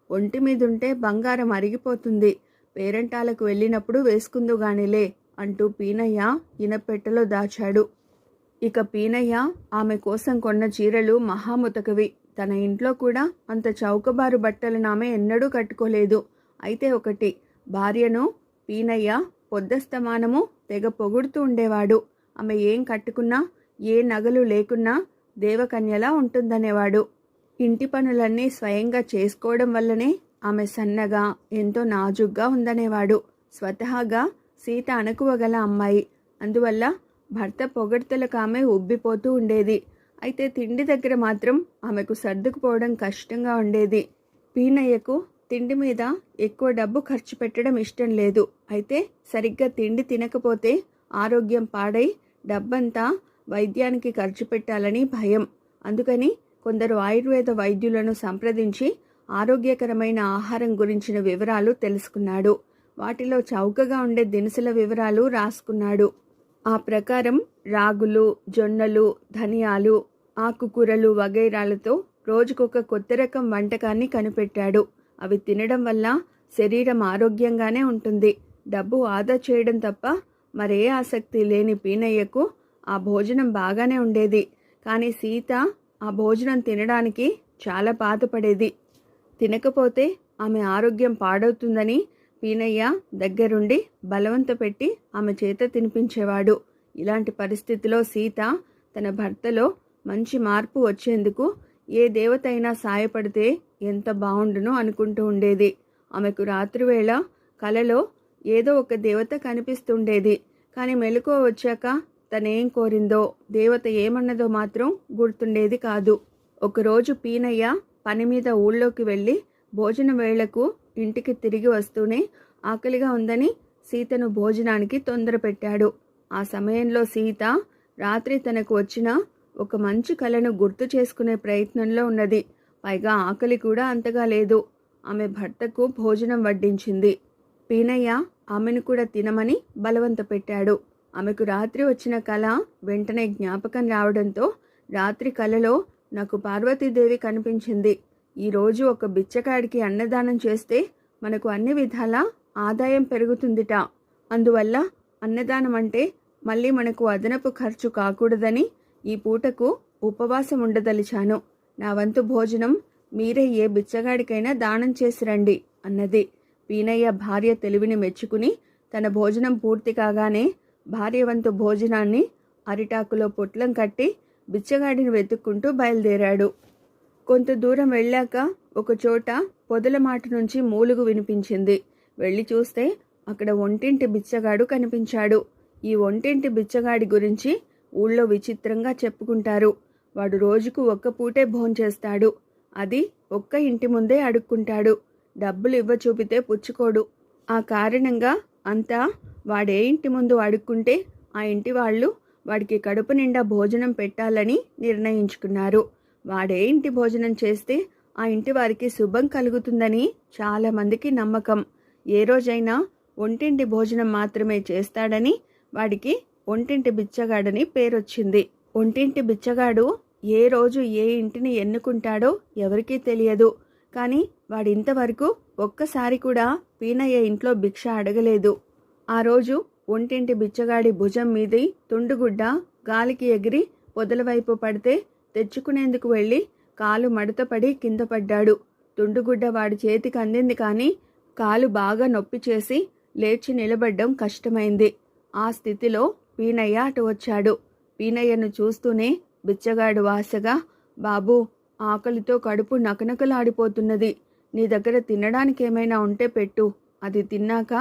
ఒంటి మీదుంటే బంగారం అరిగిపోతుంది, పేరంటాలకు వెళ్ళినప్పుడు వేసుకుందుగానిలే అంటూ పీనయ్య ఇనపెట్టెలో దాచాడు. ఇక పీనయ్య ఆమె కోసం కొన్న చీరలు మహాముతకవి. తన ఇంట్లో కూడా అంత చౌకబారు బట్టలను ఆమె ఎన్నడూ కట్టుకోలేదు. అయితే ఒకటి, భార్యను పీనయ్య పొద్దస్తమానము తెగ పొగుడుతూ ఉండేవాడు. ఆమె ఏం కట్టుకున్నా, ఏ నగలు లేకున్నా దేవకన్యలా ఉంటుందనేవాడు. ఇంటి పనులన్నీ స్వయంగా చేసుకోవడం వల్లనే ఆమె సన్నగా ఎంతో నాజుగ్గా ఉందనేవాడు. స్వతహాగా సీత అణకువగల అమ్మాయి. అందువల్ల భర్త పొగడ్తలకు ఆమె ఉబ్బిపోతూ ఉండేది. అయితే తిండి దగ్గర మాత్రం ఆమెకు సర్దుకుపోవడం కష్టంగా ఉండేది. పీనయ్యకు తిండి మీద ఎక్కువ డబ్బు ఖర్చు పెట్టడం ఇష్టం లేదు. అయితే సరిగ్గా తిండి తినకపోతే ఆరోగ్యం పాడై డబ్బంతా వైద్యానికి ఖర్చు పెట్టాలని భయం. అందుకని కొందరు ఆయుర్వేద వైద్యులను సంప్రదించి ఆరోగ్యకరమైన ఆహారం గురించిన వివరాలు తెలుసుకున్నాడు. వాటిలో చౌకగా ఉండే దినుసుల వివరాలు రాసుకున్నాడు. ఆ ప్రకారం రాగులు, జొన్నలు, ధనియాలు, ఆకుకూరలు వగైరాలతో రోజుకొక కొత్త రకం వంటకాన్ని కనిపెట్టాడు. అవి తినడం వల్ల శరీరం ఆరోగ్యంగానే ఉంటుంది. డబ్బు ఆదా చేయడం తప్ప మరే ఆసక్తి లేని పీనయ్యకు ఆ భోజనం బాగానే ఉండేది. కానీ సీత ఆ భోజనం తినడానికి చాలా బాధపడేది. తినకపోతే ఆమె ఆరోగ్యం పాడవుతుందని పీనయ్య దగ్గరుండి బలవంత పెట్టి ఆమె చేత తినిపించేవాడు. ఇలాంటి పరిస్థితిలో సీత తన భర్తలో మంచి మార్పు వచ్చేందుకు ఏ దేవత అయినా సాయపడితే ఎంత బాగుండును అనుకుంటూ ఉండేది. ఆమెకు రాత్రివేళ కలలో ఏదో ఒక దేవత కనిపిస్తుండేది. కానీ మెలకువ వచ్చాక తనేం కోరిందో, దేవత ఏమన్నదో మాత్రం గుర్తుండేది కాదు. ఒకరోజు పీనయ్య పని మీద ఊళ్ళోకి వెళ్ళి భోజన వేళకు ఇంటికి తిరిగి వస్తూనే ఆకలిగా ఉందని సీతను భోజనానికి తొందర పెట్టాడు. ఆ సమయంలో సీత రాత్రి తనకు వచ్చిన ఒక మంచి కలను గుర్తు చేసుకునే ప్రయత్నంలో ఉన్నది. పైగా ఆకలి కూడా అంతగా లేదు. ఆమె భర్తకు భోజనం వడ్డించింది. పీనయ్య ఆమెను కూడా తినమని బలవంత పెట్టాడు. ఆమెకు రాత్రి వచ్చిన కల వెంటనే జ్ఞాపకం రావడంతో రాత్రి కలలో నాకు పార్వతీదేవి కనిపించింది. ఈరోజు ఒక బిచ్చగాడికి అన్నదానం చేస్తే మనకు అన్ని విధాలా ఆదాయం పెరుగుతుందిట. అందువల్ల అన్నదానం అంటే మళ్ళీ మనకు అదనపు ఖర్చు కాకూడదని ఈ పూటకు ఉపవాసం ఉండదలిచాను. నా వంతు భోజనం మీరే ఏ బిచ్చగాడికైనా దానం చేసి రండి అన్నది. పీనయ్య భార్య తెలివిని మెచ్చుకుని తన భోజనం పూర్తి కాగానే భార్య వంతు భోజనాన్ని అరిటాకులో పొట్లం కట్టి బిచ్చగాడిని వెతుక్కుంటూ బయలుదేరాడు. కొంత దూరం వెళ్ళాక ఒకచోట పొదల మాట నుంచి మూలుగు వినిపించింది. వెళ్ళి చూస్తే అక్కడ ఒంటింటి బిచ్చగాడు కనిపించాడు. ఈ ఒంటింటి బిచ్చగాడి గురించి ఊళ్ళో విచిత్రంగా చెప్పుకుంటారు. వాడు రోజుకు ఒక్క పూటే భోంచేస్తాడు. అది ఒక్క ఇంటి ముందే అడుక్కుంటాడు. డబ్బులు ఇవ్వ చూపితే పుచ్చుకోడు. ఆ కారణంగా అంతా వాడే ఇంటి ముందు అడుక్కుంటే ఆ ఇంటి వాళ్ళు వాడికి కడుపు నిండా భోజనం పెట్టాలని నిర్ణయించుకున్నారు. వాడే ఇంటి భోజనం చేస్తే ఆ ఇంటి వారికి శుభం కలుగుతుందని చాలామందికి నమ్మకం. ఏ రోజైనా ఒంటింటి భోజనం మాత్రమే చేస్తాడని వాడికి ఒంటింటి బిచ్చగాడని పేరొచ్చింది. ఒంటింటి బిచ్చగాడు ఏ రోజు ఏ ఇంటిని ఎన్నుకుంటాడో ఎవరికీ తెలియదు. కానీ వాడింతవరకు ఒక్కసారి కూడా పీనయ్య ఇంట్లో భిక్ష అడగలేదు. ఆ రోజు ఒంటింటి బిచ్చగాడి భుజం మీది తుండుగుడ్డ గాలికి ఎగిరి పొదల వైపు పడితే తెచ్చుకునేందుకు వెళ్ళి కాలు మడతపడి కింద పడ్డాడు. తుండుగుడ్డ వాడి చేతికి అందింది కానీ కాలు బాగా నొప్పి చేసి లేచి నిలబడ్డం కష్టమైంది. ఆ స్థితిలో పీనయ్య అటు వచ్చాడు. పీనయ్యను చూస్తూనే బిచ్చగాడు ఆశగా, బాబూ, ఆకలితో కడుపు నకనకలాడిపోతున్నది. నీ దగ్గర తినడానికి ఏమైనా ఉంటే పెట్టు. అది తిన్నాక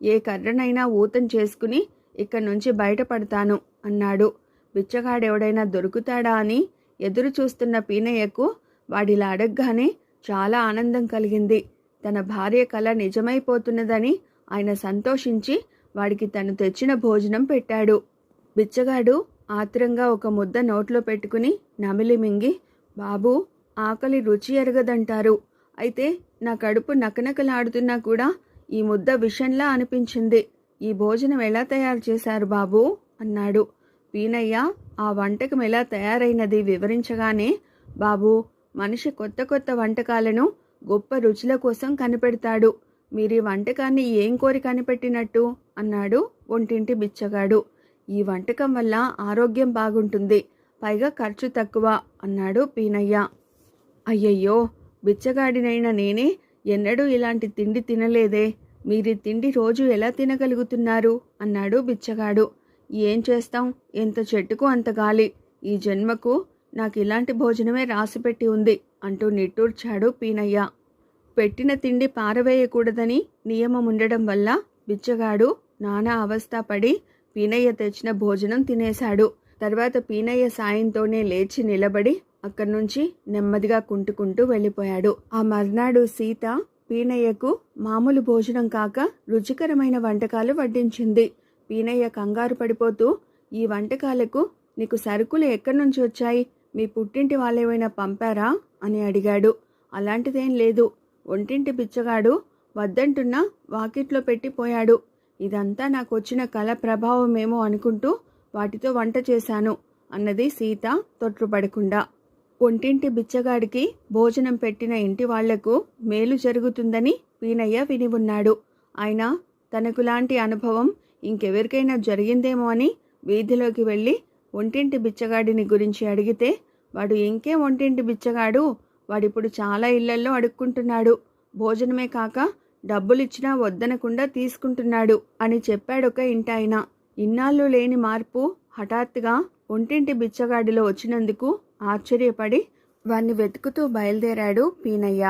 ఏ కర్రనైనా ఊతం చేసుకుని ఇక్కడి నుంచి బయటపడతాను అన్నాడు. బిచ్చగాడెవడైనా దొరుకుతాడా అని ఎదురు చూస్తున్న పీనయ్యకు వాడిలా అడగగానే చాలా ఆనందం కలిగింది. తన భార్య కల నిజమైపోతున్నదని ఆయన సంతోషించి వాడికి తను తెచ్చిన భోజనం పెట్టాడు. బిచ్చగాడు ఆత్రంగా ఒక ముద్ద నోట్లో పెట్టుకుని నమిలి మింగి, బాబూ, ఆకలి రుచి ఎరగదంటారు. అయితే నా కడుపు నకనకలాడుతున్నా కూడా ఈ ముద్ద విషంలా అనిపించింది. ఈ భోజనం ఎలా తయారు చేశారు బాబూ అన్నాడు. పీనయ్య ఆ వంటకం ఎలా తయారైనది వివరించగానే, బాబూ, మనిషి కొత్త కొత్త వంటకాలను గొప్ప రుచుల కోసం కనిపెడతాడు. మీరీ వంటకాన్ని ఏం కోరి కనిపెట్టినట్టు అన్నాడు ఒంటింటి బిచ్చగాడు. ఈ వంటకం వల్ల ఆరోగ్యం బాగుంటుంది, పైగా ఖర్చు తక్కువ అన్నాడు పీనయ్య. అయ్యయ్యో, బిచ్చగాడినైన నేనే ఎన్నడూ ఇలాంటి తిండి తినలేదే. మీరీ తిండి రోజు ఎలా తినగలుగుతున్నారు అన్నాడు బిచ్చగాడు. ఏం చేస్తాం, ఎంత చెట్టుకు అంత గాలి. ఈ జన్మకు నాకు ఇలాంటి భోజనమే రాసిపెట్టి ఉంది అంటూ నిట్టూర్చాడు పీనయ్య. పెట్టిన తిండి పారవేయకూడదని నియమం ఉండడం వల్ల బిచ్చగాడు నానా అవస్థపడి పీనయ్య తెచ్చిన భోజనం తినేశాడు. తర్వాత పీనయ్య సాయంతోనే లేచి నిలబడి అక్కడి నుంచి నెమ్మదిగా కుంటుకుంటూ వెళ్ళిపోయాడు. ఆ మర్నాడు సీత పీనయ్యకు మామూలు భోజనం కాక రుచికరమైన వంటకాలు వడ్డించింది. పీనయ్య కంగారు పడిపోతూ, ఈ వంటకాలకు నీకు సరుకులు ఎక్కడి నుంచి వచ్చాయి? మీ పుట్టింటి వాళ్ళేమైనా పంపారా అని అడిగాడు. అలాంటిదేం లేదు. ఒంటింటి బిచ్చగాడు వద్దంటున్నా వాకిట్లో పెట్టిపోయాడు. ఇదంతా నాకు వచ్చిన కళ ప్రభావమేమో అనుకుంటూ వాటితో వంట చేశాను అన్నది సీత తొట్రుపడకుండా. ఒంటింటి బిచ్చగాడికి భోజనం పెట్టిన ఇంటి వాళ్లకు మేలు జరుగుతుందని పీనయ్య విని ఉన్నాడు. ఆయన తనకు లాంటి అనుభవం ఇంకెవరికైనా జరిగిందేమో అని వీధిలోకి వెళ్ళి ఒంటింటి బిచ్చగాడిని గురించి అడిగితే, వాడు ఇంకే ఒంటింటి బిచ్చగాడు, వాడిప్పుడు చాలా ఇళ్లల్లో అడుక్కుంటున్నాడు. భోజనమే కాక డబ్బులిచ్చినా వద్దనకుండా తీసుకుంటున్నాడు అని చెప్పాడొక ఇంటాయన. ఇన్నాళ్ళు లేని మార్పు హఠాత్తుగా ఒంటింటి బిచ్చగాడిలో వచ్చినందుకు ఆశ్చర్యపడి వాణ్ణి వెతుకుతూ బయలుదేరాడు పీనయ్య.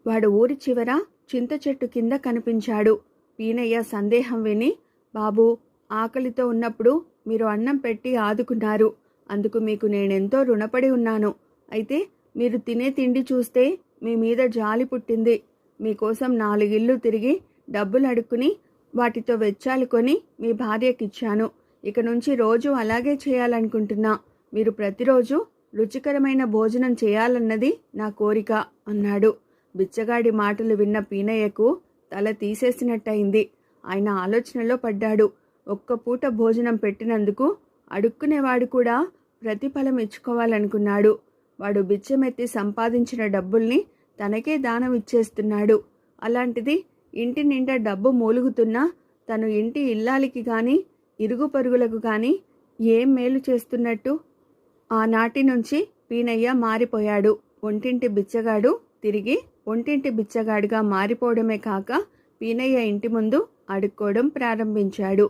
వాడు ఊరి చివర చింత చెట్టు కింద కనిపించాడు. పీనయ్య సందేహం విని, బాబూ, ఆకలితో ఉన్నప్పుడు మీరు అన్నం పెట్టి ఆదుకున్నారు. అందుకు మీకు నేనెంతో రుణపడి ఉన్నాను. అయితే మీరు తినే తిండి చూస్తే మీ మీద జాలి పుట్టింది. మీకోసం 4 ఇళ్ళు తిరిగి డబ్బులు అడుక్కుని వాటితో వెచ్చాలు కొని మీ భార్యకిచ్చాను. ఇక నుంచి రోజు అలాగే చేయాలనుకుంటున్నా. మీరు ప్రతిరోజు రుచికరమైన భోజనం చేయాలన్నది నా కోరిక అన్నాడు. బిచ్చగాడి మాటలు విన్న పీనయ్యకు తల తీసేసినట్టయింది. ఆయన ఆలోచనలో పడ్డాడు. ఒక్క పూట భోజనం పెట్టినందుకు అడుక్కునేవాడు కూడా ప్రతిఫలం ఇచ్చుకోవాలనుకున్నాడు. వాడు బిచ్చమెత్తి సంపాదించిన డబ్బుల్ని తనకే దానం ఇచ్చేస్తున్నాడు. అలాంటిది ఇంటి నిండా డబ్బు మూలుగుతున్నా తను ఇంటి ఇల్లాలికి కానీ ఇరుగు పరుగులకు కానీ ఏం మేలు చేస్తున్నట్టు? ఆనాటి నుంచి పీనయ్య మారిపోయాడు. ఒంటింటి బిచ్చగాడు తిరిగి ఒంటింటి బిచ్చగాడిగా మారిపోవడమే కాక పీనయ్య ఇంటి ముందు అడుక్కోవడం ప్రారంభించాడు.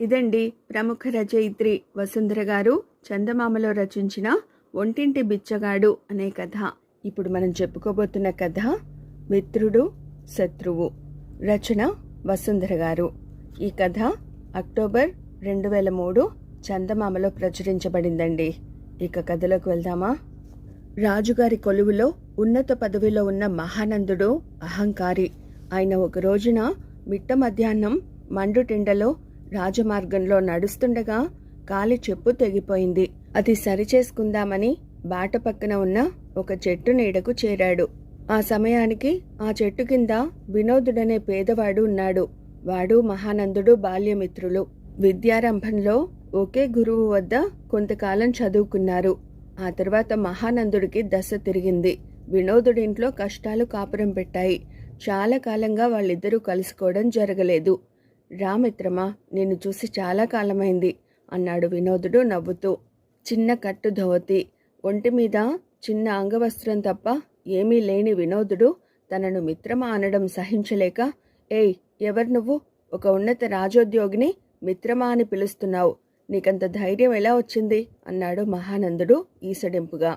ఇదండి ప్రముఖ రచయిత్రి వసుంధర గారు చందమామలో రచించిన ఒంటింటి బిచ్చగాడు అనే కథ. ఇప్పుడు మనం చెప్పుకోబోతున్న కథ మిత్రుడు శత్రువు. రచన వసుంధర గారు. ఈ కథ అక్టోబర్ 2003 చందమామలో ప్రచురించబడిందండి. ఇక కథలోకి వెళ్దామా? రాజుగారి కొలువులో ఉన్నత పదవిలో ఉన్న మహానందుడు అహంకారి. ఆయన ఒక రోజున మిట్ట మధ్యాహ్నం మండుటెండలో రాజమార్గంలో నడుస్తుండగా కాలి చెప్పు తెగిపోయింది. అది సరిచేసుకుందామని బాట పక్కన ఉన్న ఒక చెట్టు నీడకు చేరాడు. ఆ సమయానికి ఆ చెట్టు కింద వినోదుడనే పేదవాడు ఉన్నాడు. వాడు మహానందుడు బాల్యమిత్రులు. విద్యారంభంలో ఒకే గురువు వద్ద కొంతకాలం చదువుకున్నారు. ఆ తర్వాత మహానందుడికి దశ తిరిగింది. వినోదుడింట్లో కష్టాలు కాపురం పెట్టాయి. చాలా కాలంగా వాళ్ళిద్దరూ కలుసుకోవడం జరగలేదు. రా మిత్రమా, నిన్ను చూసి చాలా కాలమైంది అన్నాడు వినోదుడు నవ్వుతూ. చిన్న కట్టు ధోవతి, ఒంటి మీద చిన్న అంగవస్త్రం తప్ప ఏమీ లేని వినోదుడు తనను మిత్రమా అనడం సహించలేక, ఏయ్, ఎవరు నువ్వు? ఒక ఉన్నత రాజోద్యోగిని మిత్రమా అని పిలుస్తున్నావు. నీకంత ధైర్యం ఎలా వచ్చింది అన్నాడు మహానందుడు ఈసడింపుగా.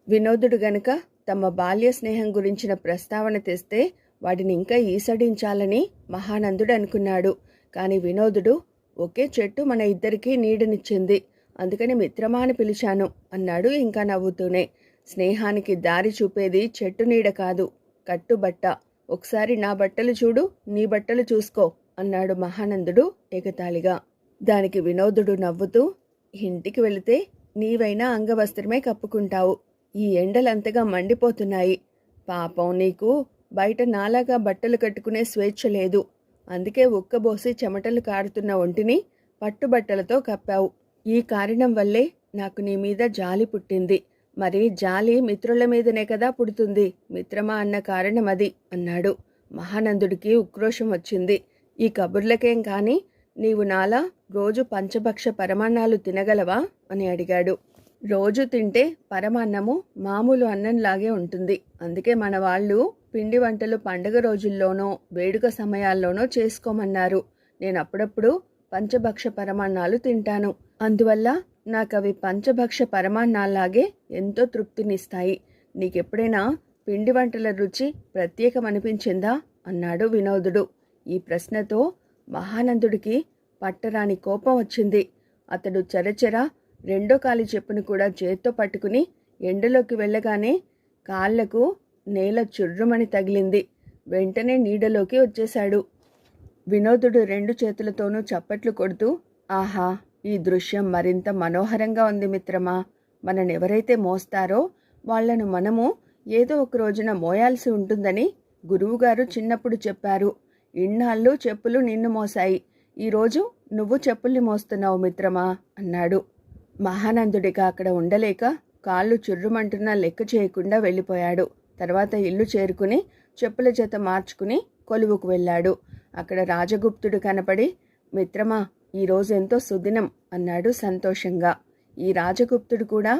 వినోదుడు గనక తమ బాల్య స్నేహం గురించిన ప్రస్తావన తెస్తే వాడిని ఇంకా ఈసడించాలని మహానందుడు అనుకున్నాడు. కానీ వినోదుడు, ఒకే చెట్టు మన ఇద్దరికీ నీడనిచ్చింది, అందుకని మిత్రమా అని పిలిచాను అన్నాడు ఇంకా నవ్వుతూనే. స్నేహానికి దారి చూపేది చెట్టు నీడ కాదు, కట్టుబట్ట. ఒకసారి నా బట్టలు చూడు, నీ బట్టలు చూసుకో అన్నాడు మహానందుడు ఎగతాళిగా. దానికి వినోదుడు నవ్వుతూ, ఇంటికి వెళితే నీవైనా అంగవస్త్రమే కప్పుకుంటావు, ఈ ఎండలంతగా మండిపోతున్నాయి. పాపం, నీకు బయట నాలాగా బట్టలు కట్టుకునే స్వేచ్ఛ లేదు, అందుకే ఉక్కబోసి చెమటలు కారుతున్న ఒంటిని పట్టుబట్టలతో కప్పావు. ఈ కారణం వల్లే నాకు నీ మీద జాలి పుట్టింది. మరి జాలి మిత్రుల మీదనే కదా పుడుతుంది, మిత్రమా అన్న కారణం అది అన్నాడు. మహానందుడికి ఉక్రోషం వచ్చింది. ఈ కబుర్లకేం కాని నీవు నాలా రోజు పంచభక్ష పరమాన్నాలు తినగలవా అని అడిగాడు. రోజు తింటే పరమాన్నము మామూలు అన్నంలాగే ఉంటుంది, అందుకే మన వాళ్ళు పిండి వంటలు పండగ రోజుల్లోనో వేడుక సమయాల్లోనో చేసుకోమన్నారు. నేను అప్పుడప్పుడు పంచభక్ష పరమాన్నాలు తింటాను, అందువల్ల నాకవి పంచభక్ష పరమాన్నాల్లాగే ఎంతో తృప్తినిస్తాయి. నీకెప్పుడైనా పిండి వంటల రుచి ప్రత్యేకమనిపించిందా అన్నాడు వినోదుడు. ఈ ప్రశ్నతో మహానందుడికి పట్టరాని కోపం వచ్చింది. అతడు చరచర రెండో కాలి చెప్పును కూడా చేత్తో పట్టుకుని ఎండలోకి వెళ్ళగానే కాళ్లకు నేల చుర్రుమని తగిలింది. వెంటనే నీడలోకి వచ్చేశాడు. వినోదుడు రెండు చేతులతోనూ చప్పట్లు కొడుతూ, ఆహా, ఈ దృశ్యం మరింత మనోహరంగా ఉంది మిత్రమా. మననెవరైతే మోస్తారో వాళ్లను మనము ఏదో ఒక రోజున మోయాల్సి ఉంటుందని గురువుగారు చిన్నప్పుడు చెప్పారు. ఇన్నాళ్ళు చెప్పులు నిన్ను మోసాయి, ఈరోజు నువ్వు చెప్పుల్ని మోస్తున్నావు మిత్రమా అన్నాడు. మహానందుడిగా అక్కడ ఉండలేక కాళ్ళు చుర్రుమంటున్నా లెక్క చేయకుండా వెళ్ళిపోయాడు. తర్వాత ఇల్లు చేరుకుని చెప్పుల జత మార్చుకుని కొలువుకు వెళ్ళాడు. అక్కడ రాజగుప్తుడు కనపడి, మిత్రమా, ఈరోజు ఎంతో సుదినం అన్నాడు సంతోషంగా. ఈ రాజగుప్తుడు కూడా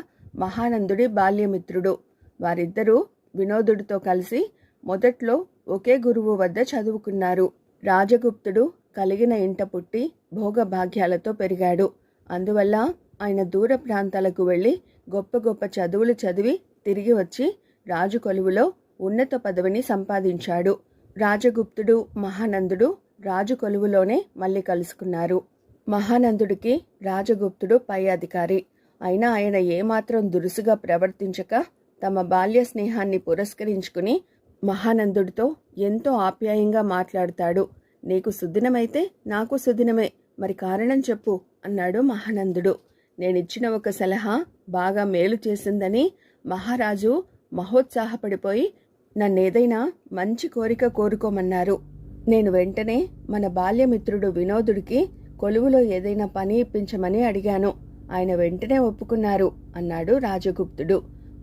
మహానందుడి బాల్యమిత్రుడు. వారిద్దరూ వినోదుడితో కలిసి మొదట్లో ఒకే గురువు వద్ద చదువుకున్నారు. రాజగుప్తుడు కలిగిన ఇంట పుట్టి భోగభాగ్యాలతో పెరిగాడు. అందువల్ల ఆయన దూర ప్రాంతాలకు వెళ్ళి గొప్ప గొప్ప చదువులు చదివి తిరిగి వచ్చి రాజు కొలువులో ఉన్నత పదవిని సంపాదించాడు. రాజగుప్తుడు మహానందుడు రాజు కొలువులోనే మళ్ళీ కలుసుకున్నారు. మహానందుడికి రాజగుప్తుడు పై అధికారి. అయినా ఆయన ఏమాత్రం దురుసుగా ప్రవర్తించక తమ బాల్య స్నేహాన్ని పురస్కరించుకుని మహానందుడితో ఎంతో ఆప్యాయంగా మాట్లాడతాడు. నీకు సుదినమైతే నాకు సుదినమే, మరి కారణం చెప్పు అన్నాడు మహానందుడు. నేనిచ్చిన ఒక సలహా బాగా మేలు చేసిందని మహారాజు మహోత్సాహపడిపోయి నన్నేదైనా మంచి కోరిక కోరుకోమన్నారు. నేను వెంటనే మన బాల్యమిత్రుడు వినోదుడికి కొలువులో ఏదైనా పని ఇప్పించమని అడిగాను. ఆయన వెంటనే ఒప్పుకున్నారు అన్నాడు రాజగుప్తుడు.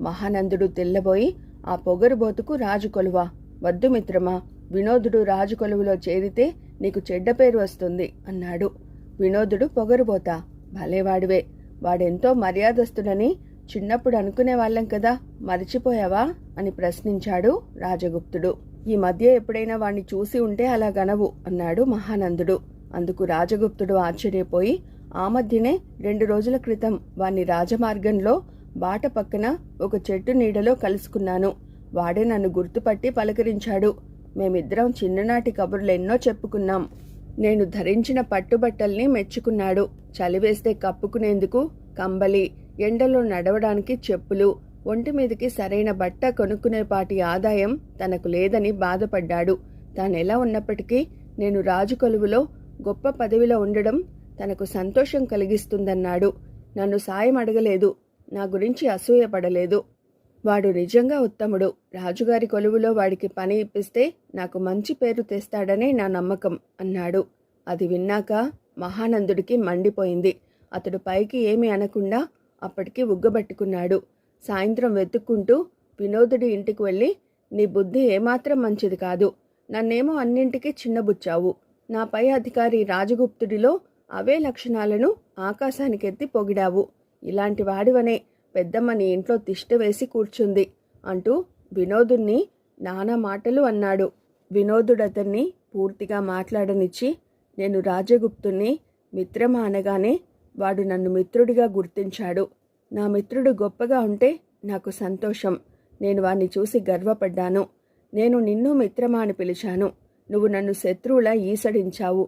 మహానందుడు తెల్లబోయి, ఆ పొగరుబోతుకు రాజు కొలువా? వద్దు మిత్రమా, వినోదుడు రాజు కొలువులో చేరితే నీకు చెడ్డ పేరు వస్తుంది అన్నాడు. వినోదుడు పొగరుబోతా? భలేవాడివే, వాడెంతో మర్యాదస్తుడని చిన్నప్పుడు అనుకునే వాళ్ళం కదా, మరిచిపోయావా అని ప్రశ్నించాడు రాజగుప్తుడు. ఈ మధ్య ఎప్పుడైనా వాణ్ణి చూసి ఉంటే అలా గనవు అన్నాడు మహానందుడు. అందుకు రాజగుప్తుడు ఆశ్చర్యపోయి, ఆ మధ్యనే 2 రోజుల క్రితం వాణ్ణి రాజమార్గంలో బాట పక్కన ఒక చెట్టు నీడలో కలుసుకున్నాను. వాడే నన్ను గుర్తుపట్టి పలకరించాడు. మేమిద్దరం చిన్ననాటి కబుర్లెన్నో చెప్పుకున్నాం. నేను ధరించిన పట్టుబట్టల్ని మెచ్చుకున్నాడు. చలివేస్తే కప్పుకునేందుకు కంబలి, ఎండలో నడవడానికి చెప్పులు, ఒంటి మీదకి సరైన బట్ట కొనుక్కునేపాటి ఆదాయం తనకు లేదని బాధపడ్డాడు. తానెలా ఉన్నప్పటికీ నేను రాజు కొలువులో గొప్ప పదవిలో ఉండడం తనకు సంతోషం కలిగిస్తుందన్నాడు. నన్ను సాయం అడగలేదు, నా గురించి అసూయపడలేదు. వాడు నిజంగా ఉత్తముడు. రాజుగారి కొలువులో వాడికి పని ఇప్పిస్తే నాకు మంచి పేరు తెస్తాడనే నా నమ్మకం అన్నాడు. అది విన్నాక మహానందుడికి మండిపోయింది. అతడు పైకి ఏమీ అనకుండా అప్పటికి ఉగ్గబట్టుకున్నాడు. సాయంత్రం వెతుక్కుంటూ వినోదుడి ఇంటికి వెళ్ళి, నీ బుద్ధి ఏమాత్రం మంచిది కాదు, నన్నేమో అన్నింటికీ చిన్నబుచ్చావు. నా పై అధికారి రాజగుప్తుడిలో అవే లక్షణాలను ఆకాశానికెత్తి పొగిడావు. ఇలాంటి వాడివనే పెద్దమ్మ నీ ఇంట్లో తిష్ట వేసి కూర్చుంది అంటూ వినోదుణ్ణి నానా మాటలు అన్నాడు. వినోదుడతన్ని పూర్తిగా మాట్లాడనిచ్చి, నేను రాజగుప్తుణ్ణి మిత్రమా అనగానే వాడు నన్ను మిత్రుడిగా గుర్తించాడు. నా మిత్రుడు గొప్పగా ఉంటే నాకు సంతోషం. నేను వాణ్ణి చూసి గర్వపడ్డాను. నేను నిన్ను మిత్రమా అని పిలిచాను. నువ్వు నన్ను శత్రువులా ఈసడించావు.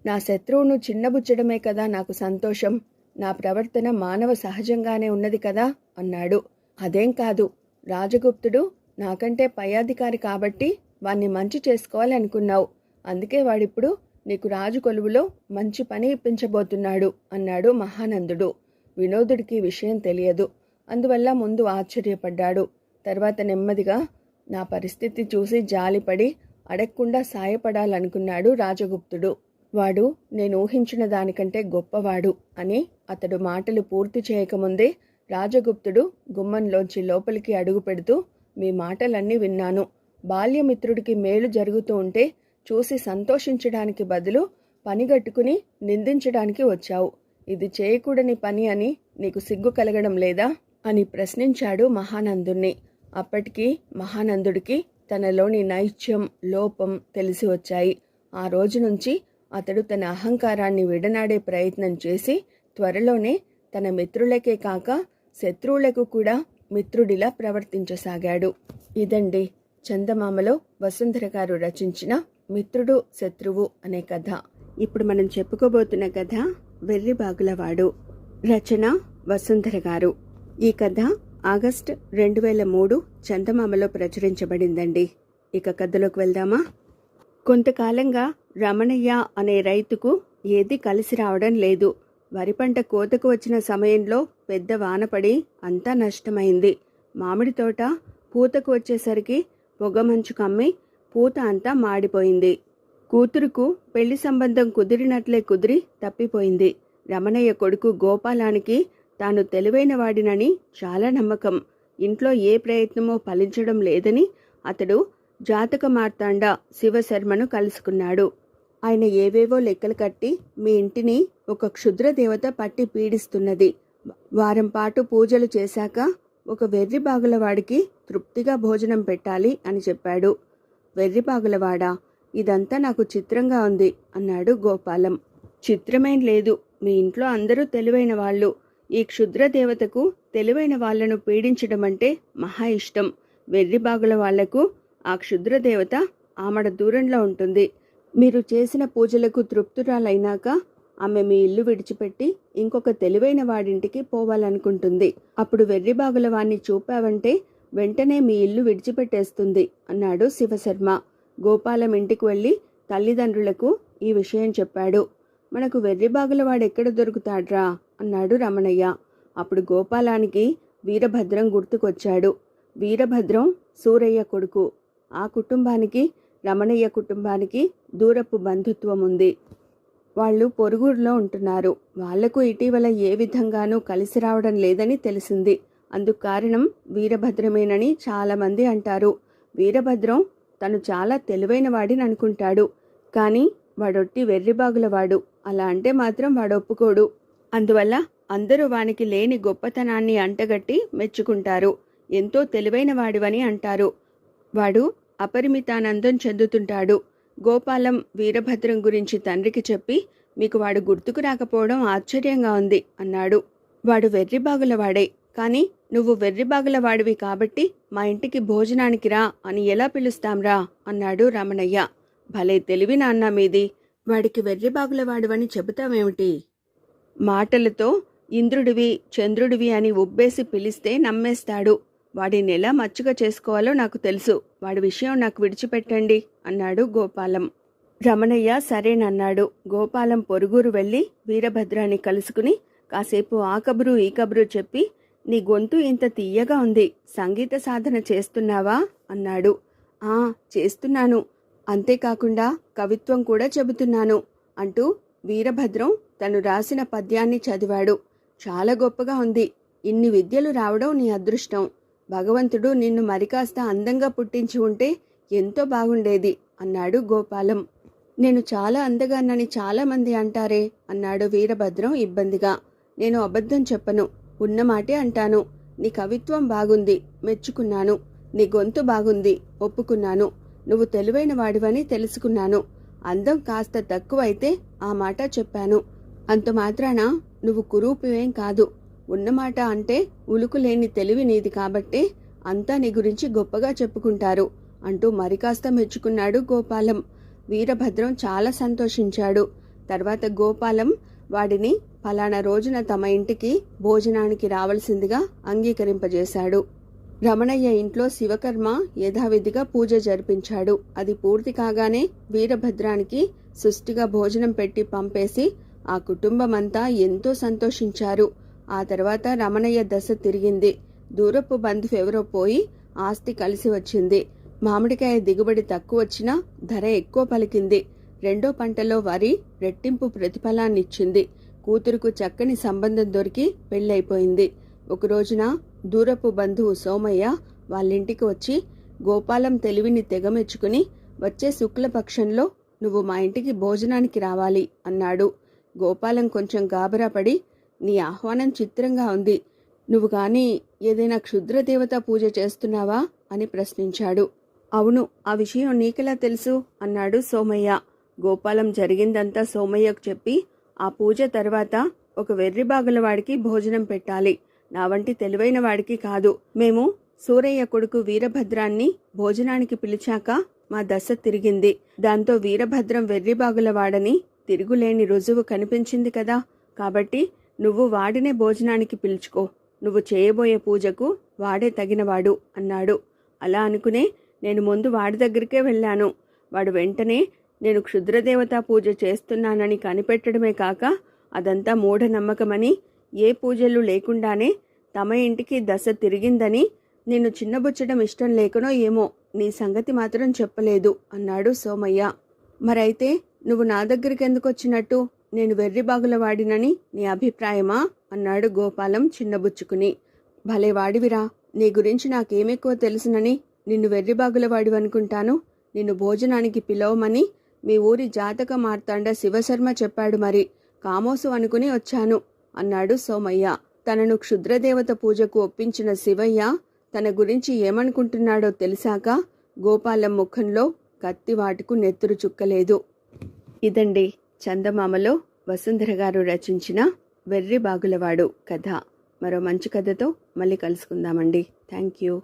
నా శత్రువును చిన్నబుచ్చడమే కదా నాకు సంతోషం. నా ప్రవర్తన మానవ సహజంగానే ఉన్నది కదా అన్నాడు. అదేం కాదు, రాజగుప్తుడు నాకంటే పై అధికారి కాబట్టి వాణ్ణి మంచి చేసుకోవాలనుకున్నావు. అందుకే వాడిప్పుడు నీకు రాజు కొలువులో మంచి పని ఇప్పించబోతున్నాడు అన్నాడు మహానందుడు. వినోదుడికి విషయం తెలియదు. అందువల్ల ముందు ఆశ్చర్యపడ్డాడు. తర్వాత నెమ్మదిగా నా పరిస్థితి చూసి జాలిపడి అడగకుండా సాయపడాలనుకున్నాడు రాజగుప్తుడు. వాడు నేను ఊహించిన దానికంటే గొప్పవాడు అని అతడు మాటలు పూర్తి చేయకముందే రాజగుప్తుడు గుమ్మంలోంచి లోపలికి అడుగు పెడుతూ, మీ మాటలన్నీ విన్నాను. బాల్యమిత్రుడికి మేలు జరుగుతూ ఉంటే చూసి సంతోషించడానికి బదులు పనిగట్టుకుని నిందించడానికి వచ్చావు. ఇది చేయకూడని పని అని నీకు సిగ్గు కలగడం లేదా అని ప్రశ్నించాడు మహానందుణ్ణి. అప్పటికి మహానందుడికి తనలోని నైత్యం, లోపం తెలిసి వచ్చాయి. ఆ రోజు నుంచి అతడు తన అహంకారాన్ని విడనాడే ప్రయత్నం చేసి త్వరలోనే తన మిత్రులకే కాక శత్రువులకు కూడా మిత్రుడిలా ప్రవర్తించసాగాడు. ఇదండి చందమామలో వసుంధర గారు రచించిన మిత్రుడు శత్రువు అనే కథ. ఇప్పుడు మనం చెప్పుకోబోతున్న కథ వెర్రిబాగులవాడు. రచన వసుంధర గారు. ఈ కథ ఆగస్టు 2003 చందమామలో ప్రచురించబడిందండి. ఇక కథలోకి వెళ్దామా? కొంతకాలంగా రమణయ్య అనే రైతుకు ఏది కలిసి రావడం లేదు. వరి పంట కోతకు వచ్చిన సమయంలో పెద్ద వానపడి అంతా నష్టమైంది. మామిడి తోట పూతకు వచ్చేసరికి పొగమంచు కమ్మి పూత అంతా మాడిపోయింది. కూతురుకు పెళ్లి సంబంధం కుదిరినట్లే కుదిరి తప్పిపోయింది. రమణయ్య కొడుకు గోపాలానికి తాను తెలివైన వాడినని చాలా నమ్మకం. ఇంట్లో ఏ ప్రయత్నమో ఫలించడం లేదని అతడు జాతక మార్తాండ శివశర్మను కలుసుకున్నాడు. ఆయన ఏవేవో లెక్కలు కట్టి, మీ ఇంటిని ఒక క్షుద్ర దేవత పట్టి పీడిస్తున్నది. వారం పాటు పూజలు చేశాక ఒక వెర్రిబాగులవాడికి తృప్తిగా భోజనం పెట్టాలి అని చెప్పాడు. వెర్రిబాగులవాడా? ఇదంతా నాకు చిత్రంగా ఉంది అన్నాడు గోపాలం. చిత్రమేం లేదు, మీ ఇంట్లో అందరూ తెలివైన వాళ్ళు. ఈ క్షుద్ర దేవతకు తెలివైన వాళ్లను పీడించడం అంటే మహా ఇష్టం. వెర్రిబాగుల వాళ్లకు ఆ క్షుద్ర దేవత ఆమడ దూరంలో ఉంటుంది. మీరు చేసిన పూజలకు తృప్తురాలైనాక ఆమె మీ ఇల్లు విడిచిపెట్టి ఇంకొక తెలివైన వాడింటికి పోవాలనుకుంటుంది. అప్పుడు వెర్రిబాగుల వాణ్ణి చూపావంటే వెంటనే మీ ఇల్లు విడిచిపెట్టేస్తుంది అన్నాడు శివశర్మ. గోపాలం ఇంటికి వెళ్ళి తల్లిదండ్రులకు ఈ విషయం చెప్పాడు. మనకు వెర్రిబాగుల వాడెక్కడ దొరుకుతాడ్రా అన్నాడు రమణయ్య. అప్పుడు గోపాలానికి వీరభద్రం గుర్తుకొచ్చాడు. వీరభద్రం సూరయ్య కొడుకు. ఆ కుటుంబానికి రమణయ్య కుటుంబానికి దూరపు బంధుత్వం ఉంది. వాళ్ళు పొరుగురులో ఉంటున్నారు. వాళ్లకు ఇటీవల ఏ విధంగానూ కలిసి రావడం లేదని తెలిసింది. అందుకు కారణం వీరభద్రమేనని చాలామంది అంటారు. వీరభద్రం తను చాలా తెలివైన వాడిని అనుకుంటాడు. కానీ వాడొట్టి వెర్రిబాగులవాడు. అలా అంటే మాత్రం వాడు ఒప్పుకోడు. అందువల్ల అందరూ వానికి లేని గొప్పతనాన్ని అంటగట్టి మెచ్చుకుంటారు. ఎంతో తెలివైన వాడివని అంటారు. వాడు అపరిమితానందం చెందుతుంటాడు. గోపాలం వీరభద్రం గురించి తండ్రికి చెప్పి, మీకు వాడు గుర్తుకు రాకపోవడం ఆశ్చర్యంగా ఉంది అన్నాడు. వాడు వెర్రిబాగులవాడే, కానీ నువ్వు వెర్రిబాగులవాడివి కాబట్టి మా ఇంటికి భోజనానికి రా అని ఎలా పిలుస్తాంరా అన్నాడు రమణయ్య. భలే తెలివి నాన్న మీది. వాడికి వెర్రిబాగులవాడివని చెబుతావేమిటి? మాటలతో ఇంద్రుడివి చంద్రుడివి అని ఉబ్బేసి పిలిస్తే నమ్మేస్తాడు. వాడిని ఎలా మచ్చుగా చేసుకోవాలో నాకు తెలుసు. వాడి విషయం నాకు విడిచిపెట్టండి అన్నాడు గోపాలం. రమణయ్య సరేనన్నాడు. గోపాలం పొరుగురు వెళ్ళి వీరభద్రాన్ని కలుసుకుని కాసేపు ఆ కబురు ఈ కబురు చెప్పి, నీ గొంతు ఇంత తీయగా ఉంది, సంగీత సాధన చేస్తున్నావా అన్నాడు. ఆ చేస్తున్నాను, అంతేకాకుండా కవిత్వం కూడా చెబుతున్నాను అంటూ వీరభద్రం తను రాసిన పద్యాన్ని చదివాడు. చాలా గొప్పగా ఉంది. ఇన్ని విద్యలు రావడం నీ అదృష్టం. భగవంతుడు నిన్ను మరికాస్త అందంగా పుట్టించి ఉంటే ఎంతో బాగుండేది అన్నాడు గోపాలం. నేను చాలా అందగానని చాలామంది అంటారే అన్నాడు వీరభద్రం ఇబ్బందిగా. నేను అబద్ధం చెప్పను, ఉన్నమాటే అంటాను. నీ కవిత్వం బాగుంది, మెచ్చుకున్నాను. నీ గొంతు బాగుంది, ఒప్పుకున్నాను. నువ్వు తెలివైన వాడివని తెలుసుకున్నాను. అందం కాస్త తక్కువైతే ఆ మాట చెప్పాను. అంత మాత్రాన నువ్వు కురూపివేం కాదు. ఉన్నమాట అంటే ఉలుకులేని తెలివి నీది కాబట్టే అంతా నీ గురించి గొప్పగా చెప్పుకుంటారు అంటూ మరి కాస్త మెచ్చుకున్నాడు గోపాలం. వీరభద్రం చాలా సంతోషించాడు. తర్వాత గోపాలం వాడిని ఫలానా రోజున తమ ఇంటికి భోజనానికి రావాల్సిందిగా అంగీకరింపజేశాడు. రమణయ్య ఇంట్లో శివకర్మ యథావిధిగా పూజ జరిపించాడు. అది పూర్తి కాగానే వీరభద్రానికి సుష్టిగా భోజనం పెట్టి పంపేసి ఆ కుటుంబమంతా ఎంతో సంతోషించారు. ఆ తర్వాత రమణయ్య దశ తిరిగింది. దూరపు బంధువెవరో పోయి ఆస్తి కలిసి వచ్చింది. మామిడికాయ దిగుబడి తక్కువ వచ్చినా ధర ఎక్కువ పలికింది. రెండో పంటలో వరి రెట్టింపు ప్రతిఫలాన్నిచ్చింది. కూతురుకు చక్కని సంబంధం దొరికి పెళ్ళైపోయింది. ఒక రోజున దూరపు బంధువు సోమయ్య వాళ్ళింటికి వచ్చి గోపాలం తెలివిని తెగమెచ్చుకుని వచ్చే శుక్లపక్షంలో నువ్వు మా ఇంటికి భోజనానికి రావాలి అన్నాడు. గోపాలం కొంచెం గాబరాపడి, నీ ఆహ్వానం చిత్రంగా ఉంది. నువ్వు కానీ ఏదైనా క్షుద్రదేవతా పూజ చేస్తున్నావా అని ప్రశ్నించాడు. అవును, ఆ విషయం నీకెలా తెలుసు అన్నాడు సోమయ్య. గోపాలం జరిగిందంతా సోమయ్యకు చెప్పి, ఆ పూజ తర్వాత ఒక వెర్రిబాగుల వాడికి భోజనం పెట్టాలి, నా వంటి తెలివైన వాడికి కాదు. మేము సూరయ్య కొడుకు వీరభద్రాన్ని భోజనానికి పిలిచాక మా దశ తిరిగింది. దాంతో వీరభద్రం వెర్రిబాగుల వాడని తిరుగులేని రుజువు కనిపించింది కదా. కాబట్టి నువ్వు వాడినే భోజనానికి పిలుచుకో. నువ్వు చేయబోయే పూజకు వాడే తగినవాడు అన్నాడు. అలా అనుకునే నేను ముందు వాడి దగ్గరికే వెళ్ళాను. వాడు వెంటనే నేను క్షుద్రదేవతా పూజ చేస్తున్నానని కనిపెట్టడమే కాక అదంతా మూఢనమ్మకమని, ఏ పూజలు లేకుండానే తమ ఇంటికి దశ తిరిగిందని, నిన్ను చిన్నబుచ్చడం ఇష్టం లేకనో ఏమో నీ సంగతి మాత్రం చెప్పలేదు అన్నాడు సోమయ్య. మరైతే నువ్వు నా దగ్గరికి ఎందుకు వచ్చినట్టు? నేను వెర్రిబాగుల వాడినని నీ అభిప్రాయమా అన్నాడు గోపాలం చిన్నబుచ్చుకుని. భలే వాడివిరా, నీ గురించి నాకేమెక్కువ తెలుసునని నిన్ను వెర్రిబాగుల వాడివనుకుంటాను. నిన్ను భోజనానికి పిలవమని మీ ఊరి జాతక మార్తాండ శివశర్మ చెప్పాడు. మరి కామోసు అనుకుని వచ్చాను అన్నాడు సోమయ్య. తనను క్షుద్రదేవత పూజకు ఒప్పించిన శివయ్య తన గురించి ఏమనుకుంటున్నాడో తెలిసాక గోపాలం ముఖంలో కత్తివాటుకు నెత్తురు చుక్కలేదు. ఇదండి చందమామలో వసుంధర గారు రచించిన వెర్రిబాగులవాడు కథ. మరో మంచి కథతో మళ్ళీ కలుసుకుందామండి. Thank you.